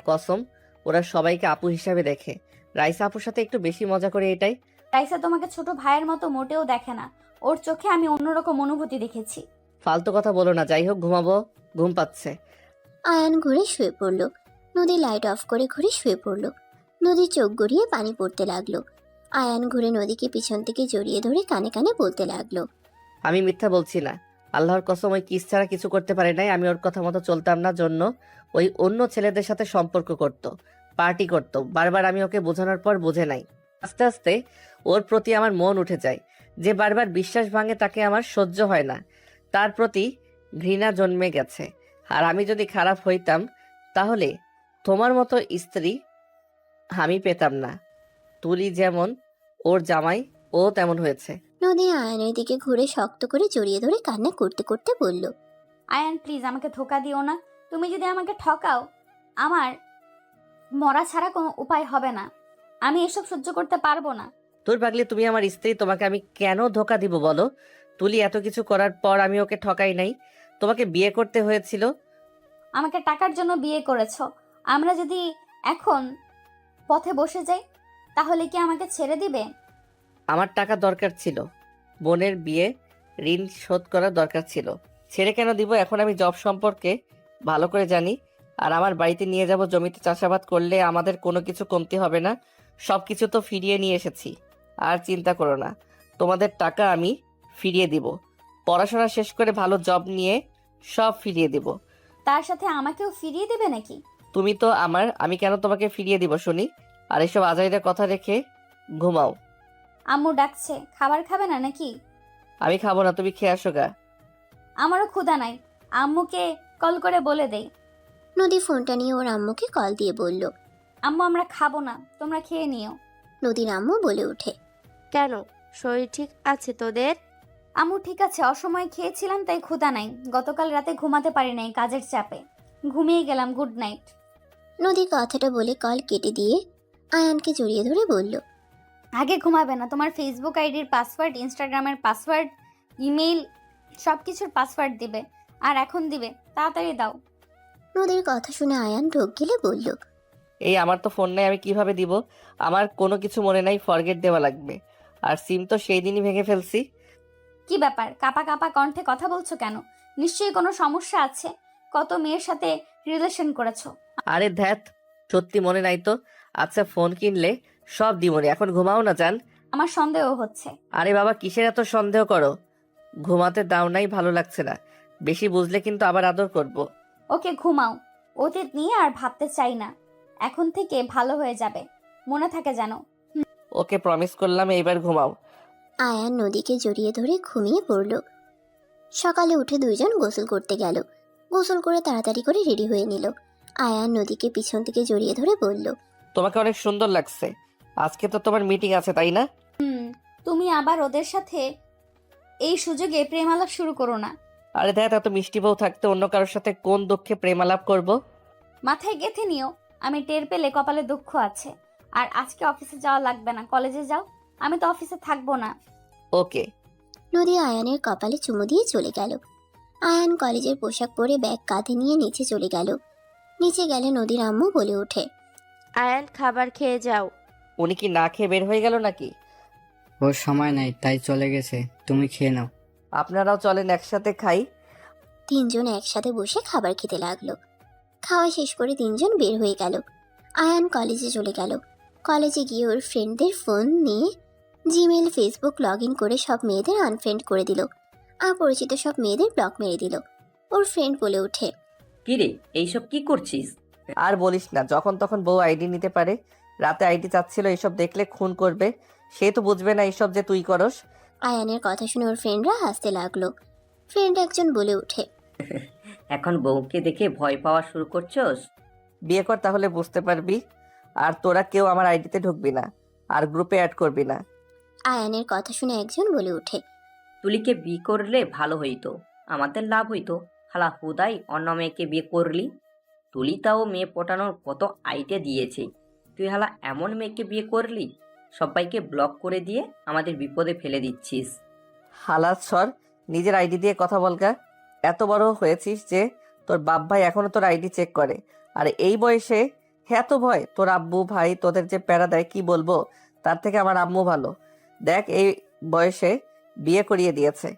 কসম, ওরা সবাইকে আপু হিসাবে দেখে। রাইসা আপুর সাথে একটু বেশি মজা করে, এটাই। রাইসা তোমাকে ছোট ভাইয়ের মতো মোটেও দেখে না, ওর চোখে আমি অন্যরকম অনুভূতি দেখেছি। ফালতু কথা বলো না, যাই হোক ঘুমাবো, ঘুম পাচ্ছে। আয়ান ঘুরে শুয়ে পড়ল। নদী লাইট অফ করে ঘুরে শুয়ে পড়ল। নদীর চোখ গড়িয়ে পানি পড়তে লাগলো। আয়ান ঘুরে নদীকে পিছন থেকে জড়িয়ে ধরে কানে কানে বলতে লাগলো, আমি মিথ্যা বলছি না, আল্লাহর কসম, ওই কিস ছাড়া কিছু করতে পারে নাই। আমি ওর কথা মতো চলতাম না জন্য ওই অন্য ছেলেদের সাথে সম্পর্ক করত, পার্টি করত। বারবার আমি ওকে বোঝানোর পর বোঝে নাই। আস্তে আস্তে ওর প্রতি আমার মন উঠে যায়। যে বারবার বিশ্বাস ভাঙে তাকে আমার সহ্য হয় না, তার প্রতি ঘৃণা জন্মে গেছে। আর আমি যদি খারাপ হইতাম তাহলে তোমার মতো স্ত্রী আমি পেতাম না। তুলি যেমন ওর জামাই, ও তেমন হয়েছে। নদী আয়ানের দিকে ঘুরে শক্ত করে জড়িয়ে ধরে কান্না করতে করতে বলল, আয়ান প্লিজ আমাকে ধোকা দিও না। তুমি যদি আমাকে ঠকাও, আমার মরা ছাড়া কোনো উপায় হবে না। আমি এসব সহ্য করতে পারবো না। তোর পাগলি, তুমি আমার স্ত্রী, তোমাকে আমি কেন ধোকা দিব বলো? তুলি এত কিছু করার পর আমি ওকে ঠকাই নাই। তোমাকে বিয়ে করতে হয়েছিল। আমাকে টাকার জন্য বিয়ে করেছো। আমরা যদি এখন পথে বসে যাই তাহলে কি আমাকে ছেড়ে দিবে? আমার টাকা দরকার ছিল, বোনের বিয়ে, ঋণ শোধ করার দরকার ছিল। ছেড়ে কেন দিব? এখন আমি জব সম্পর্কে ভালো করে জানি। আর আমার বাড়িতে নিয়ে যাব, জমিতে চাষাবাদ করলে আমাদের কোনো কিছু কমতি হবে না। সব কিছু তো ফিরিয়ে নিয়ে এসেছি, আর চিন্তা করো না। তোমাদের টাকা আমি ফিরিয়ে দিব। পড়াশোনা শেষ করে ভালো জব নিয়ে সব ফিরিয়ে দিব। তার সাথে আমাকেও ফিরিয়ে দেবে নাকি? তুমি তো আমার, আমি কেন তোমাকে ফিরিয়ে দিব শুনি? আর এসব আজাইরা কথা রেখে ঘুমাও। আম্মু ডাকছে, খাবার খাবে না নাকি? আমি খাবো না, তুমি খেয়ে আসো গা। আমারও ক্ষুধা নাই, আম্মুকে কল করে বলে দেই। নদী ফোনটা নিয়ে ওর আম্মুকে কল দিয়ে বলল, আম্মু আমরা খাবো না, তোমরা খেয়ে নিও। নদীর আম্মু বলে ওঠে, কেন, শরীর ঠিক আছে তোদের? আম্মু ঠিক আছে, অসময়ে খেয়েছিলাম তাই ক্ষুধা নাই। গতকাল রাতে ঘুমাতে পারি নাই কাজের চাপে, ঘুমিয়ে গেলাম। Good night. নদী কথাটা বলে কল কেটে দিয়ে আয়ানকে জড়িয়ে ধরে বলল, আগে ঘুমাবে না? তোমার ফেসবুক আইডির পাসওয়ার্ড, ইনস্টাগ্রামের পাসওয়ার্ড, ইমেল, সব কিছুর পাসওয়ার্ড দিবে। আর এখন দিবে, তাড়াতাড়ি দাও। নদীর কথা শুনে আয়ান ঢোক গেলে বলল, এই আমার তো ফোন নাই, আমি কিভাবে দিব? আমার কোনো কিছু মনে নাই, ফরগেট দেওয়া লাগবে। আর সিম তো সেই দিনই ভেঙে ফেলছি। কি ব্যাপার, কাপা কাপা কণ্ঠে কথা বলছো কেন? নিশ্চয়ই কোনো সমস্যা আছে। কত মেয়ের সাথে রিলেশন করেছো? আরে ধ্যাত, সত্যি মনে নাই তো। আচ্ছা, ফোন কিনলে সব দিবনি, এখন ঘুমাও না জান। আমার সন্দেহ হচ্ছে। আরে বাবা, কিসের এত সন্দেহ করো? ঘুমাতে দাও নাই, ভালো লাগছে না। বেশি বুঝলে কিন্তু আবার আদর করব। ওকে ঘুমাও, অতীত নিয়ে আর ভাবতে চাই না। এখন থেকে ভালো হয়ে যাবে, মনে থাকে যেন। ওকে প্রমিস করলাম, এইবার ঘুমাও। আয়ান নদীকে জড়িয়ে ধরে ঘুমিয়ে পড়ল। সকালে উঠে দুইজন গোসল করতে গেল। গোসল করে তাড়াতাড়ি করে রেডি হয়ে নিল। আয়ান নদীকে পিছন থেকে জড়িয়ে ধরে বলল, তোমাকে অনেক সুন্দর লাগছে। আজকে তো তোমার মিটিং আছে তাই না? তুমি আবার ওদের সাথে এই সুযোগে প্রেমালাপ শুরু করো না। আরে দেখ, এত মিষ্টি বউ থাকতে অন্য কারোর সাথে কোন দুঃখে প্রেমালাপ করব? মাথায় গেঁথে নিও, আমি টের পেলে কপালে দুঃখ আছে। আর আজকে অফিসে যাওয়া লাগবে না, কলেজে যাও। আমি তো অফিসে থাকবো না। ওকে। নদী আয়ানের কপালে চুমু দিয়ে চলে গেল। আয়ান কলেজের পোশাক পরে ব্যাগ কাঁধে নিয়ে নিচে চলে গেল। নিচে গেলে নদীর আম্মু বলে ওঠে, আয়ান খাবার খেয়ে যাও। উনি কি না খেয়ে বের হয়ে গেল নাকি? ওর সময় নাই তাই চলে গেছে, তুমি খেয়ে নাও। আপনারাও চলেন একসাথে খাই। তিনজন একসাথে বসে খাবার খেতে লাগলো। খাওয়া শেষ করে তিনজন বের হয়ে গেল। আয়ান কলেজে চলে গেল। কলেজে গিয়ে ওর ফ্রেন্ডদের ফোন নিয়ে জিমেল ফেসবুক লগ ইন করে সব মেয়েদের আনফ্রেন্ড করে দিল। অপরিচিত সব মেয়েদের ব্লক মেরে দিল। ওর ফ্রেন্ড বলে ওঠে, কিরে এইসব কি করছিস? আর বলিস না, যখন তখন বউ আইডি নিতে পারে। রাতে আইডি চাচ্ছিল, এসব দেখলে খুন করবে। সে তো বুঝবে না এইসব যে তুই করস। আয়ানের কথা শুনে ওর ফ্রেন্ডরা হাসতে লাগলো। ফ্রেন্ড একজন বলে ওঠে, এখন বউকে দেখে ভয় পাওয়া শুরু করছস? বিয়ে কর তাহলে বুঝতে পারবি। আর তোরা কেউ আমার আইডিতে ঢুকবি না, আর গ্রুপে অ্যাড করবি না। আয়ানের কথা শুনে একজন বলে ওঠে, তুলিকে বিয়ে করলে ভালো হইতো, আমাদের লাভ হইতো। হালা হুদাই অন্য মেয়েকে বিয়ে করলি। তুলি তাও মেয়ে পটানোর কত আইডিয়া দিয়েছে, তুই হালা এমন মেয়েকে বিয়ে করলি। সবাইকে ব্লক করে দিয়ে আমাদের বিপদে ফেলে দিচ্ছিস। হালাত সর, নিজের আইডি দিয়ে কথা বলগা। এত বড় হয়েছিস যে তোর বাপ ভাই এখনো তোর আইডি চেক করে, আর এই বয়সে এত ভয়? তোর আব্বু ভাই তোদের যে প্যারা দেয় কি বলবো। তার থেকে আমার আম্মু ভালো, দেখ এই বয়সে বিয়ে করিয়ে দিয়েছে।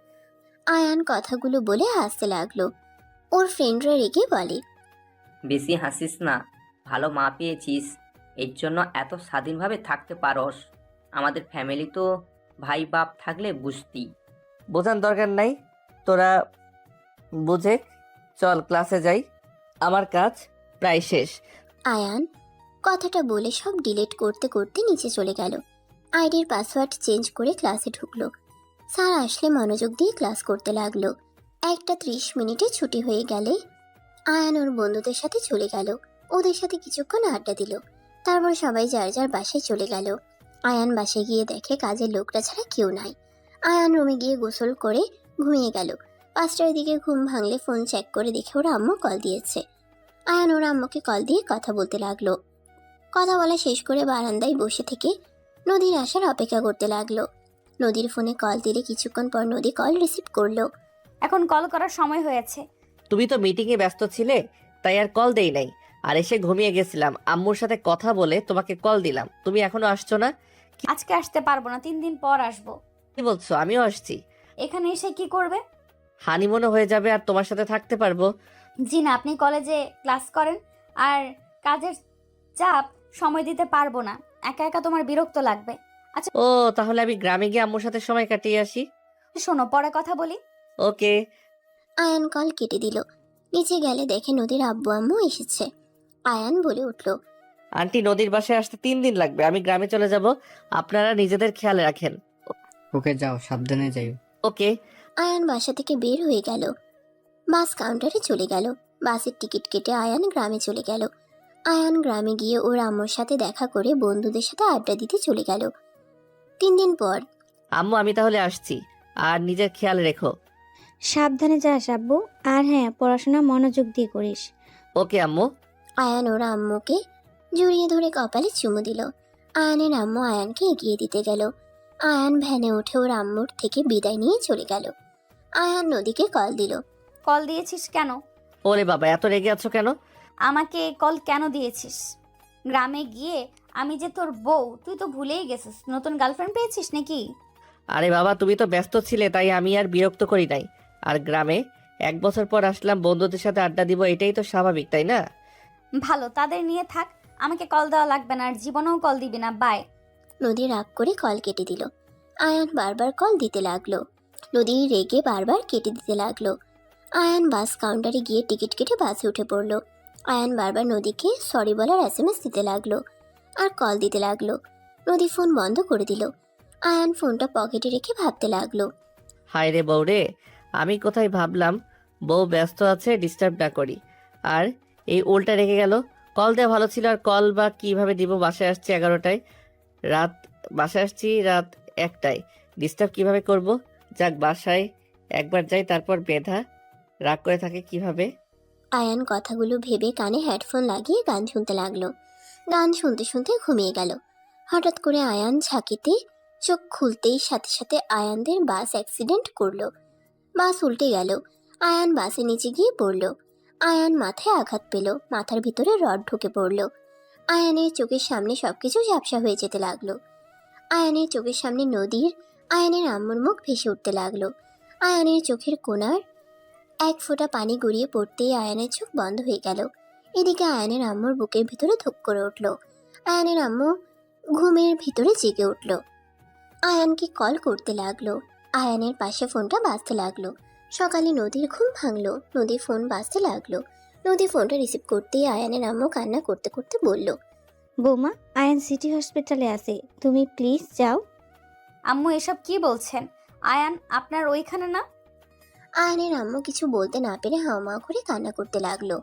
আয়ান কথাগুলো বলে হাসতে লাগলো। ওর ফ্রেন্ডরা রেগে বলে, বেশি হাসিস না, ভালো মা পেয়েছিস, এর জন্য এত স্বাধীনভাবে থাকতে পারস। আমাদের ফ্যামিলি তো ভাই বাপ থাকলে বুঝতি। বোঝার দরকার নাই, তোরা বুঝে চল ক্লাসে যাই, আমার কাজ প্রায় শেষ। আয়ান কথাটা বলে সব ডিলিট করতে করতে নিচে চলে গেল। আইডির পাসওয়ার্ড চেঞ্জ করে ক্লাসে ঢুকলো। স্যার আসলে মনোযোগ দিয়ে ক্লাস করতে লাগলো। 1:30 ছুটি হয়ে গেলে আয়ান ওর বন্ধুদের সাথে চলে গেল। ওদের সাথে কিছুক্ষণ আড্ডা দিল। তারপর সবাই যার যার বাসায় চলে গেল। আয়ান বাসায় গিয়ে দেখে কাজের লোকটা ছাড়া কেউ নাই। আয়ান রুমে গিয়ে গোসল করে ঘুমিয়ে গেল। 5টার দিকে ঘুম ভাঙলে ফোন চেক করে দেখে ওর আম্মু কল দিয়েছে। আয়ান ওর আম্মুকে কল দিয়ে কথা বলতে লাগলো। কথা বলা শেষ করে বারান্দায় বসে থেকে নদীর আসার অপেক্ষা করতে লাগলো। নদীর ফোনে কল দিলে কিছুক্ষণ পর নদী কল রিসিভ করলো। এখন কল করার সময় হয়েছে। তুমি তো মিটিংয়ে ব্যস্ত ছিলে, তাই আর কল দেই নাই। আর এসে ঘুমিয়ে গেছিলাম, আম্মুর সাথে কথা বলে তোমাকে কল দিলাম। তুমি এখনো আসছো না? আজকে আসতে পারবো না, 3 দিন পর আসবো। কি বলছো? আমিও আসছি। এখানে এসে কি করবে? হানিমুনও হয়ে যাবে আর তোমার সাথে থাকতে পারবো। জি না, আপনি কলেজে ক্লাস করেন আর কাজের চাপ, সময় দিতে পারবো না। একা একা তোমার বিরক্ত লাগবে। ও তাহলে আমি গ্রামে গিয়ে আম্মুর সাথে সময় কাটিয়ে আসি। শোনো, পরে কথা বলি। ওকে। আয়ান কল কেটে দিল। নিচে গেলে দেখে নদীর আব্বু আম্মু এসেছে। আয়ান বলে উঠলো, আন্টি নদীর বাসায় আসতে 3 দিন লাগবে, আমি গ্রামে চলে যাব, আপনারা নিজেদের খেয়াল রাখেন। ওকে যাও, সাবধানে যাইও। ওকে। আয়ান বাসা থেকে বের হয়ে গেল। বাস কাউন্টারে চলে গেল। বাসের টিকিট কেটে আয়ান গ্রামে চলে গেল। আয়ান গ্রামে গিয়ে ওর আম্মুর সাথে দেখা করে বন্ধুদের সাথে আড্ডা দিতে চলে গেল। 3 দিন পর আম্মু আমি তাহলে আসছি, আর নিজের খেয়াল রেখো। সাবধানে যাস আব্বু, আর হ্যাঁ পড়াশোনা মনোযোগ দিয়ে করিস। ওকে আম্মু। আয়ান ওর আম্মুকে জড়িয়ে ধরে কপালে চুমু দিল। আয়ানের আম্মু আয়ানকে এগিয়ে দিতে গেল। আয়ান ভ্যানে উঠে ওর আম্মুর থেকে বিদায় নিয়ে চলে গেল। আয়ান নদীকে কল দিল। কল দিয়েছিস কেন? ওরে বাবা, এত রেগে আছো কেন? আমাকে কল কেন দিয়েছিস? গ্রামে গিয়ে আমি যে তোর বউ, তুই তো ভুলেই গেছিস। নতুন গার্লফ্রেন্ড পেয়েছিস নাকি? আরে বাবা, তুমি তো ব্যস্ত ছিলে তাই আমি আর বিরক্ত করি নাই। আর গ্রামে 1 বছর পর আসলাম, বন্ধুদের সাথে আড্ডা দিব, এটাই তো স্বাভাবিক তাই না? ভালো, তাদের নিয়ে থাক, আমাকে কল দেওয়া লাগবে না, আর জীবনেও কল দিবি না। বাই। নদী রাগ করে কল কেটে দিল। আয়ান বারবার কল দিতে লাগলো। নদী রেগে বারবার কেটে দিতে লাগলো। আয়ান বাস কাউন্টারে গিয়ে টিকিট কেটে বাসে উঠে পড়লো। আয়ান বারবার নদীকে সরি বলার SMS দিতে লাগলো আর কল দিতে লাগলো। নদী ফোন বন্ধ করে দিল। আয়ান ফোনটা পকেটে রেখে ভাবতে লাগলো। হায় রে বউ রে, আমি কোথায় ভাবলাম বউ ব্যস্ত আছে, ডিস্টার্ব না করি, আর এই উল্টা রেখে গেল। কল দেওয়া ভালো ছিল, আর কল বা কিভাবে দিব? বাসায় আসছে 11টায়, রাত বাসায় আসছি রাত 1টায়, ডিস্টার্ব কিভাবে করব? যাক, বাসায় একবার যাই, তারপর বেধা রাগ করে থাকে কিভাবে। আয়ান কথাগুলো ভেবে কানে হেডফোন লাগিয়ে গান শুনতে লাগলো। গান শুনতে শুনতে ঘুমিয়ে গেল। হঠাৎ করে আয়ান ঝাঁকিতে চোখ খুলতেই সাথে সাথে আয়ানদের বাস অ্যাক্সিডেন্ট করলো। বাস উল্টে গেল। আয়ান বাসের নিচে গিয়ে পড়ল। আয়ান মাথায় আঘাত পেল, মাথার ভিতরে রড ঢুকে পড়ল। আয়ানের চোখের সামনে সবকিছু ঝাপসা হয়ে যেতে লাগলো। আয়ানের চোখের সামনে নদীর আয়ানের আম্মুর মুখ ভেসে উঠতে লাগলো। আয়ানের চোখের কোণার এক ফোঁটা পানি গড়িয়ে পড়তেই আয়ানের চোখ বন্ধ হয়ে গেল। এদিকে আয়ানের আম্মুর বুকের ভিতরে ধুক করে উঠল। আয়ানের আম্মু ঘুমের ভিতরে জেগে উঠল। আয়ানকে কল করতে লাগলো। আয়ানের পাশে ফোনটা বাজতে লাগলো। সকালে নদীর ঘুম ভাঙলো। নদীর ফোন বাজতে লাগলো। নদী ফোনটা রিসিভ করতেই আয়ানের আম্মু কান্না করতে করতে বলল, বৌমা, আয়ান সিটি হসপিটালে আছে, তুমি প্লিজ যাও। আম্মু এসব কি বলছেন? আয়ান আপনার ওইখানে না? আয়ানের আম্মু কিছু বলতে না পেরে হাওমাও করে কান্না করতে লাগলো।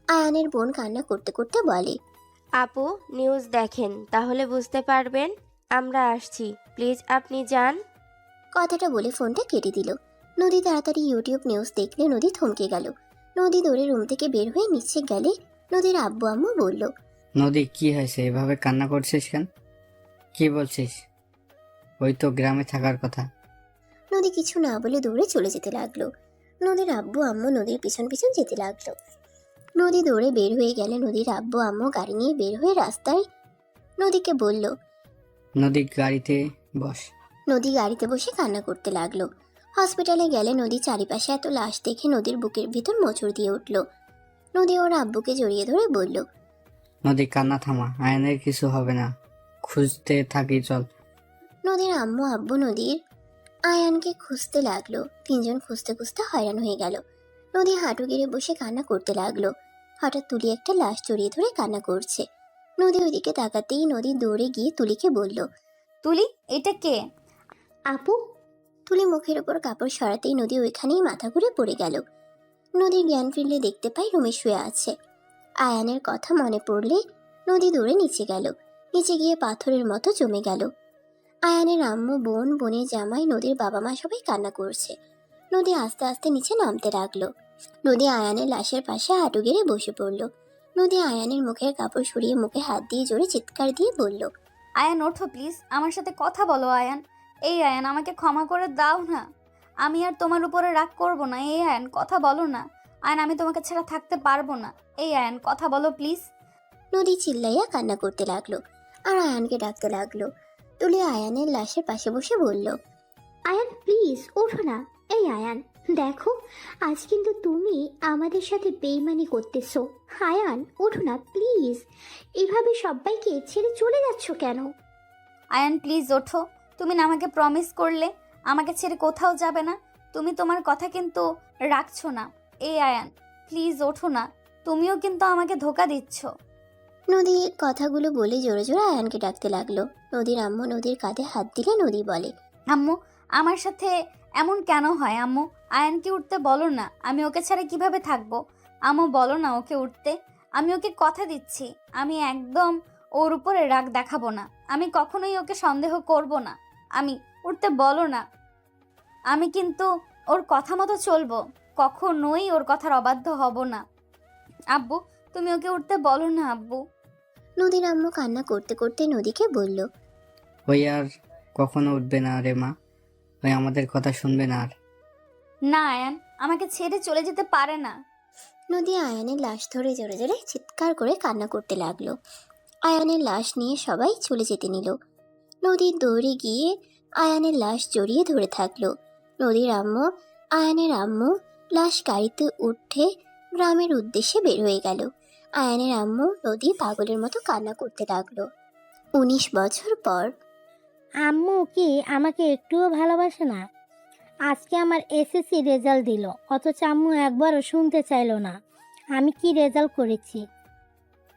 আয়ানের বোন কান্না করতে করতে বলে, আপু নিউজ দেখেন, তাহলে বুঝতে পারবেন। আমরা আসছি, প্লিজ আপনি যান। কথাটা বলে ফোনটা কেটে দিল। নদী তাড়াতাড়ি ইউটিউব নিউজ দেখলে নদী থমকে গেল। নদী দৌড়ে রুম থেকে বের হয়ে নিচে গেলে নদীর আব্বু আম্মু বলল, নদী কি হয়েছে, এভাবে কান্না করছিস কেন? কি বলছিস? ওই তো গ্রামে থাকার কথা। নদী কিছু না বলে দৌড়ে চলে যেতে লাগলো। নদীর আব্বু আম্মু নদীর পিছন পিছন যেতে লাগলো। নদী দৌড়ে বের হয়ে গেলে নদীর আব্বু আম্মু গাড়ি নিয়ে বের হয়ে রাস্তায় নদীকে বলল। নদী গাড়িতে বস। নদী গাড়িতে বসে কান্না করতে লাগলো। হসপিটালে গেলে নদী চারিপাশে এত লাশ দেখে নদীর বুকের ভিতর মোচড় দিয়ে উঠল। নদী ওর আব্বুকে জড়িয়ে ধরে বলল, নদী কান্না থামা, আয়নের কিছু হবে না, খুঁজতে থাকি চল। নদীর আম্মু আব্বু নদীর আয়ানকে খুঁজতে লাগলো। তিনজন খুঁজতে খুঁজতে হয়রান হয়ে গেল। নদী হাঁটু গেড়ে বসে কান্না করতে লাগলো। হঠাৎ তুলি একটা লাশ জড়িয়ে ধরে কান্না করছে। নদী ওইদিকে তাকাতেই নদী দৌড়ে গিয়ে তুলিকে বলল, তুলি, এটা কে? আপু, তুলি মুখের ওপর কাপড় সরাতেই নদী ওইখানেই মাথা ঘুরে পড়ে গেল। নদীর জ্ঞান ফিরলে দেখতে পাই রুমে শুয়ে আছে। আয়ানের কথা মনে পড়লে নদী দৌড়ে নিচে গেল। নিচে গিয়ে পাথরের মতো জমে গেল। আয়ানের আম্মু, বোন, বোনের জামাই, নদীর বাবা মা সবাই কান্না করছে। নদী আস্তে আস্তে নিচে নামতে লাগলো। নদী আয়ানের লাশের পাশে হাঁটু গেড়ে বসে পড়ল। নদী আয়ানের মুখের কাপড় সরিয়ে মুখে হাত দিয়ে জোরে চিৎকার দিয়ে বলল, আয়ান ওঠো প্লিজ, আমার সাথে কথা বলো আয়ান। এই আয়ান, আমাকে ক্ষমা করে দাও না। আমি আর তোমার উপরে রাগ করব না। এই আয়ান, কথা বলো না। আয়ান, আমি তোমাকে ছাড়া থাকতে পারবো না। এই আয়ান, কথা বলো প্লিজ। নদী চিল্লাইয়া কান্না করতে লাগলো আর আয়ানকে ডাকতে লাগলো। তুলি আয়ানের লাশের পাশে বসে বলল, আয়ান প্লিজ ওঠো না। এই আয়ান, দেখো আজ কিন্তু তুমি আমাদের সাথে বেইমানি করতেছো। আয়ান ওঠো না প্লিজ, এভাবে সবাইকে ছেড়ে চলে যাচ্ছ কেন? আয়ান প্লিজ ওঠো। তুমি না আমাকে প্রমিস করলে আমাকে ছেড়ে কোথাও যাবে না। তুমি তোমার কথা কিন্তু রাখছো না। এই আয়ান প্লিজ ওঠো না, তুমিও কিন্তু আমাকে ধোকা দিচ্ছ। নদী কথাগুলো বলে জোরে জোরে আয়ানকে ডাকতে লাগলো। নদীর আম্মু নদীর কাঁধে হাত দিলে নদী বলে, আম্মু, আমার সাথে এমন কেন হয়? আম্মু, আয়ানকে উঠতে বলো না। আমি ওকে ছাড়া কিভাবে থাকবো? আম্মু বলো না ওকে উঠতে। আমি ওকে কথা দিচ্ছি, আমি একদম ওর উপরে রাগ দেখাবো না। আমি কখনোই ওকে সন্দেহ করব না। আমি উঠতে বলো না। আমি কিন্তু ওর কথা মতো চলবো, কখনোই ওর কথার অবাধ্য হব না। আব্বু, তুমি ওকে উঠতে বলো না আব্বু। নদীর আম্মু কান্না করতে করতে নদীকে বলল, ওই আর কখনো উঠবে না রে মা, ওই আমাদের কথা শুনবে না আর। না আয়ান, আমাকে ছেড়ে চলে যেতে পারে না। নদী আয়ানের লাশ ধরে জোরে জোরে চিৎকার করে কান্না করতে লাগলো। আয়ানের লাশ নিয়ে সবাই চলে যেতে নিল। নদীর দৌড়ে গিয়ে আয়ানের লাশ জড়িয়ে ধরে থাকলো। নদীর আম্মু আয়ানের আম্মু লাশ গাড়িতে উঠে গ্রামের উদ্দেশ্যে বের হয়ে গেল। আয়ানের আম্মু নদী পাগলের মতো কান্না করতে লাগলো। 19 বছর পর। আম্মু কি আমাকে একটুও ভালোবাসে না? আজকে আমার এসএসসি রেজাল্ট দিল, অথচ আম্মু একবারও শুনতে চাইলো না আমি কি রেজাল্ট করেছি।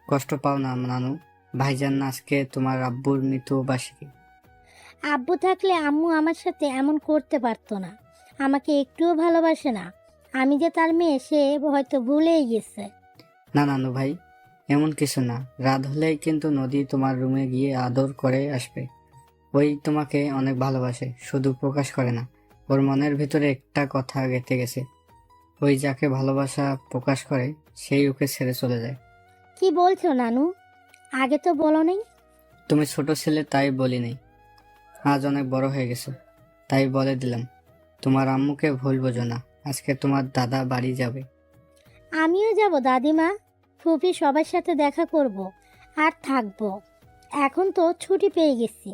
কষ্ট পাও না নানু, ভাইজান আজকে তোমার আব্বুর মৃত্যুবার্ষিকী। আব্বু থাকলে আম্মু আমার সাথে এমন করতে পারতো না। আমাকে একটুও ভালোবাসে না। আমি যে তার মেয়ে সে হয়তো ভুলেই গেছে। না নানু ভাই, এমন কিছু না, রাত হলেই কিন্তু নদী তোমার রুমে গিয়ে আদর করে আসবে। ওই তোমাকে অনেক ভালোবাসে, শুধু প্রকাশ করে না। ওর মনের ভিতরে একটা কথা গেঁথে গেছে, ওই যাকে ভালোবাসা প্রকাশ করে সেই ওকে ছেড়ে চলে যায়। কি বলছো নানু? আগে তো বলো নেই। তুমি ছোট ছেলে তাই বলি নাই, আজ অনেক বড় হয়ে গেছো তাই বলে দিলাম। তোমার আম্মুকে ভুল বোঝো না, আজকে তোমার দাদা বাড়ি যাবে। আমিও যাব দাদিমা, ফুপি সবার সাথে দেখা করব আর থাকবো। এখন তো ছুটি পেয়ে গেছি।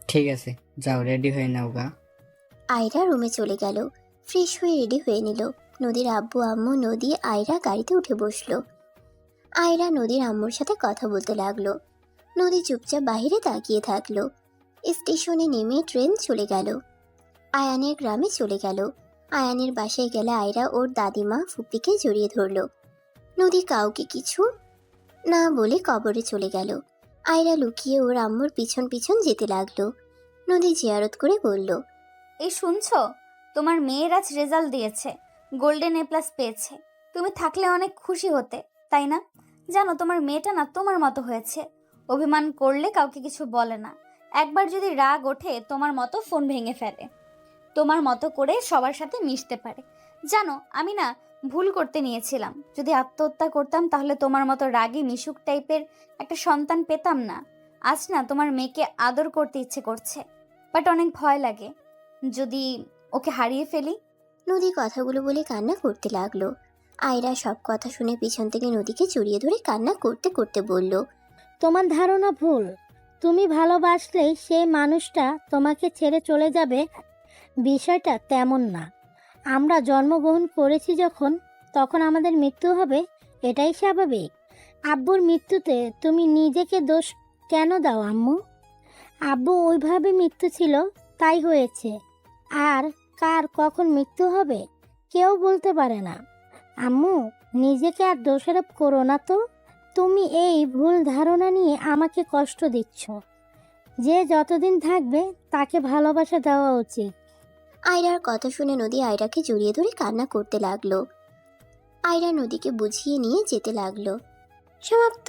ঠিক আছে, যাও রেডি হয়ে নাও গা। আয়রা রুমে চলে গেল, ফ্রেশ হয়ে রেডি হয়ে নিল। নদীর আব্বু আম্মু, নদী, আয়রা গাড়িতে উঠে বসলো। আয়রা নদীর আম্মুর সাথে কথা বলতে লাগলো। নদী চুপচাপ বাহিরে তাকিয়ে থাকলো। স্টেশনে নেমে ট্রেন চলে গেল, আয়ানের গ্রামে চলে গেল। আয়ানের বাসায় গেলে আয়রা ওর দাদিমা ফুপিকে জড়িয়ে ধরলো। নদী কাউকে কিছু না বলে কবরে চলে গেল। আয়রা লুকিয়ে ওর আম্মুর পিছন পিছন যেতে লাগলো। নদী জিয়ারত করে বলল, এই শুনছো, তোমার মেয়ের আজ রেজাল্ট দিয়েছে, গোল্ডেন এ প্লাস পেয়েছে। তুমি থাকলে অনেক খুশি হতে, তাই না? জানো তোমার মেয়েটা না তোমার মতো হয়েছে, অভিমান করলে কাউকে কিছু বলে না। একবার যদি রাগ ওঠে তোমার মতো ফোন ভেঙে ফেলে, তোমার মতো করে সবার সাথে মিশতে পারে। জানো আমি না ভুল করতে নিয়েছিলাম, যদি আত্মহত্যা করতাম তাহলে তোমার মতো রাগী মিশুক টাইপের একটা সন্তান পেতাম না। আজ না তোমার মেয়েকে আদর করতে ইচ্ছে করছে, বাট অনেক ভয় লাগে যদি ওকে হারিয়ে ফেলি। নদী কথাগুলো বলে কান্না করতে লাগলো। আয়রা সব কথা শুনে পিছন থেকে নদীকে জড়িয়ে ধরে কান্না করতে করতে বলল, তোমার ধারণা ভুল। তুমি ভালোবাসলেই সেই মানুষটা তোমাকে ছেড়ে চলে যাবে, বিষয়টা তেমন না। আমরা জন্মগ্রহণ করেছি যখন, তখন আমাদের মৃত্যু হবে, এটাই স্বাভাবিক। আব্বুর মৃত্যুতে তুমি নিজেকে দোষ কেন দাও আম্মু? আব্বু ওইভাবে মৃত্যু ছিল, তাই হয়েছে। আর কার কখন মৃত্যু হবে কেউ বলতে পারে না। আম্মু, নিজেকে আর দোষারোপ করো না তো। তুমি এই ভুল ধারণা নিয়ে আমাকে কষ্ট দিচ্ছ। যে যতদিন থাকবে তাকে ভালোবাসা দেওয়া উচিত। আয়রার কথা শুনে নদী আয়রাকে জড়িয়ে ধরে কান্না করতে লাগলো। আয়রা নদীকে বুঝিয়ে নিয়ে যেতে লাগলো। সমাপ্ত।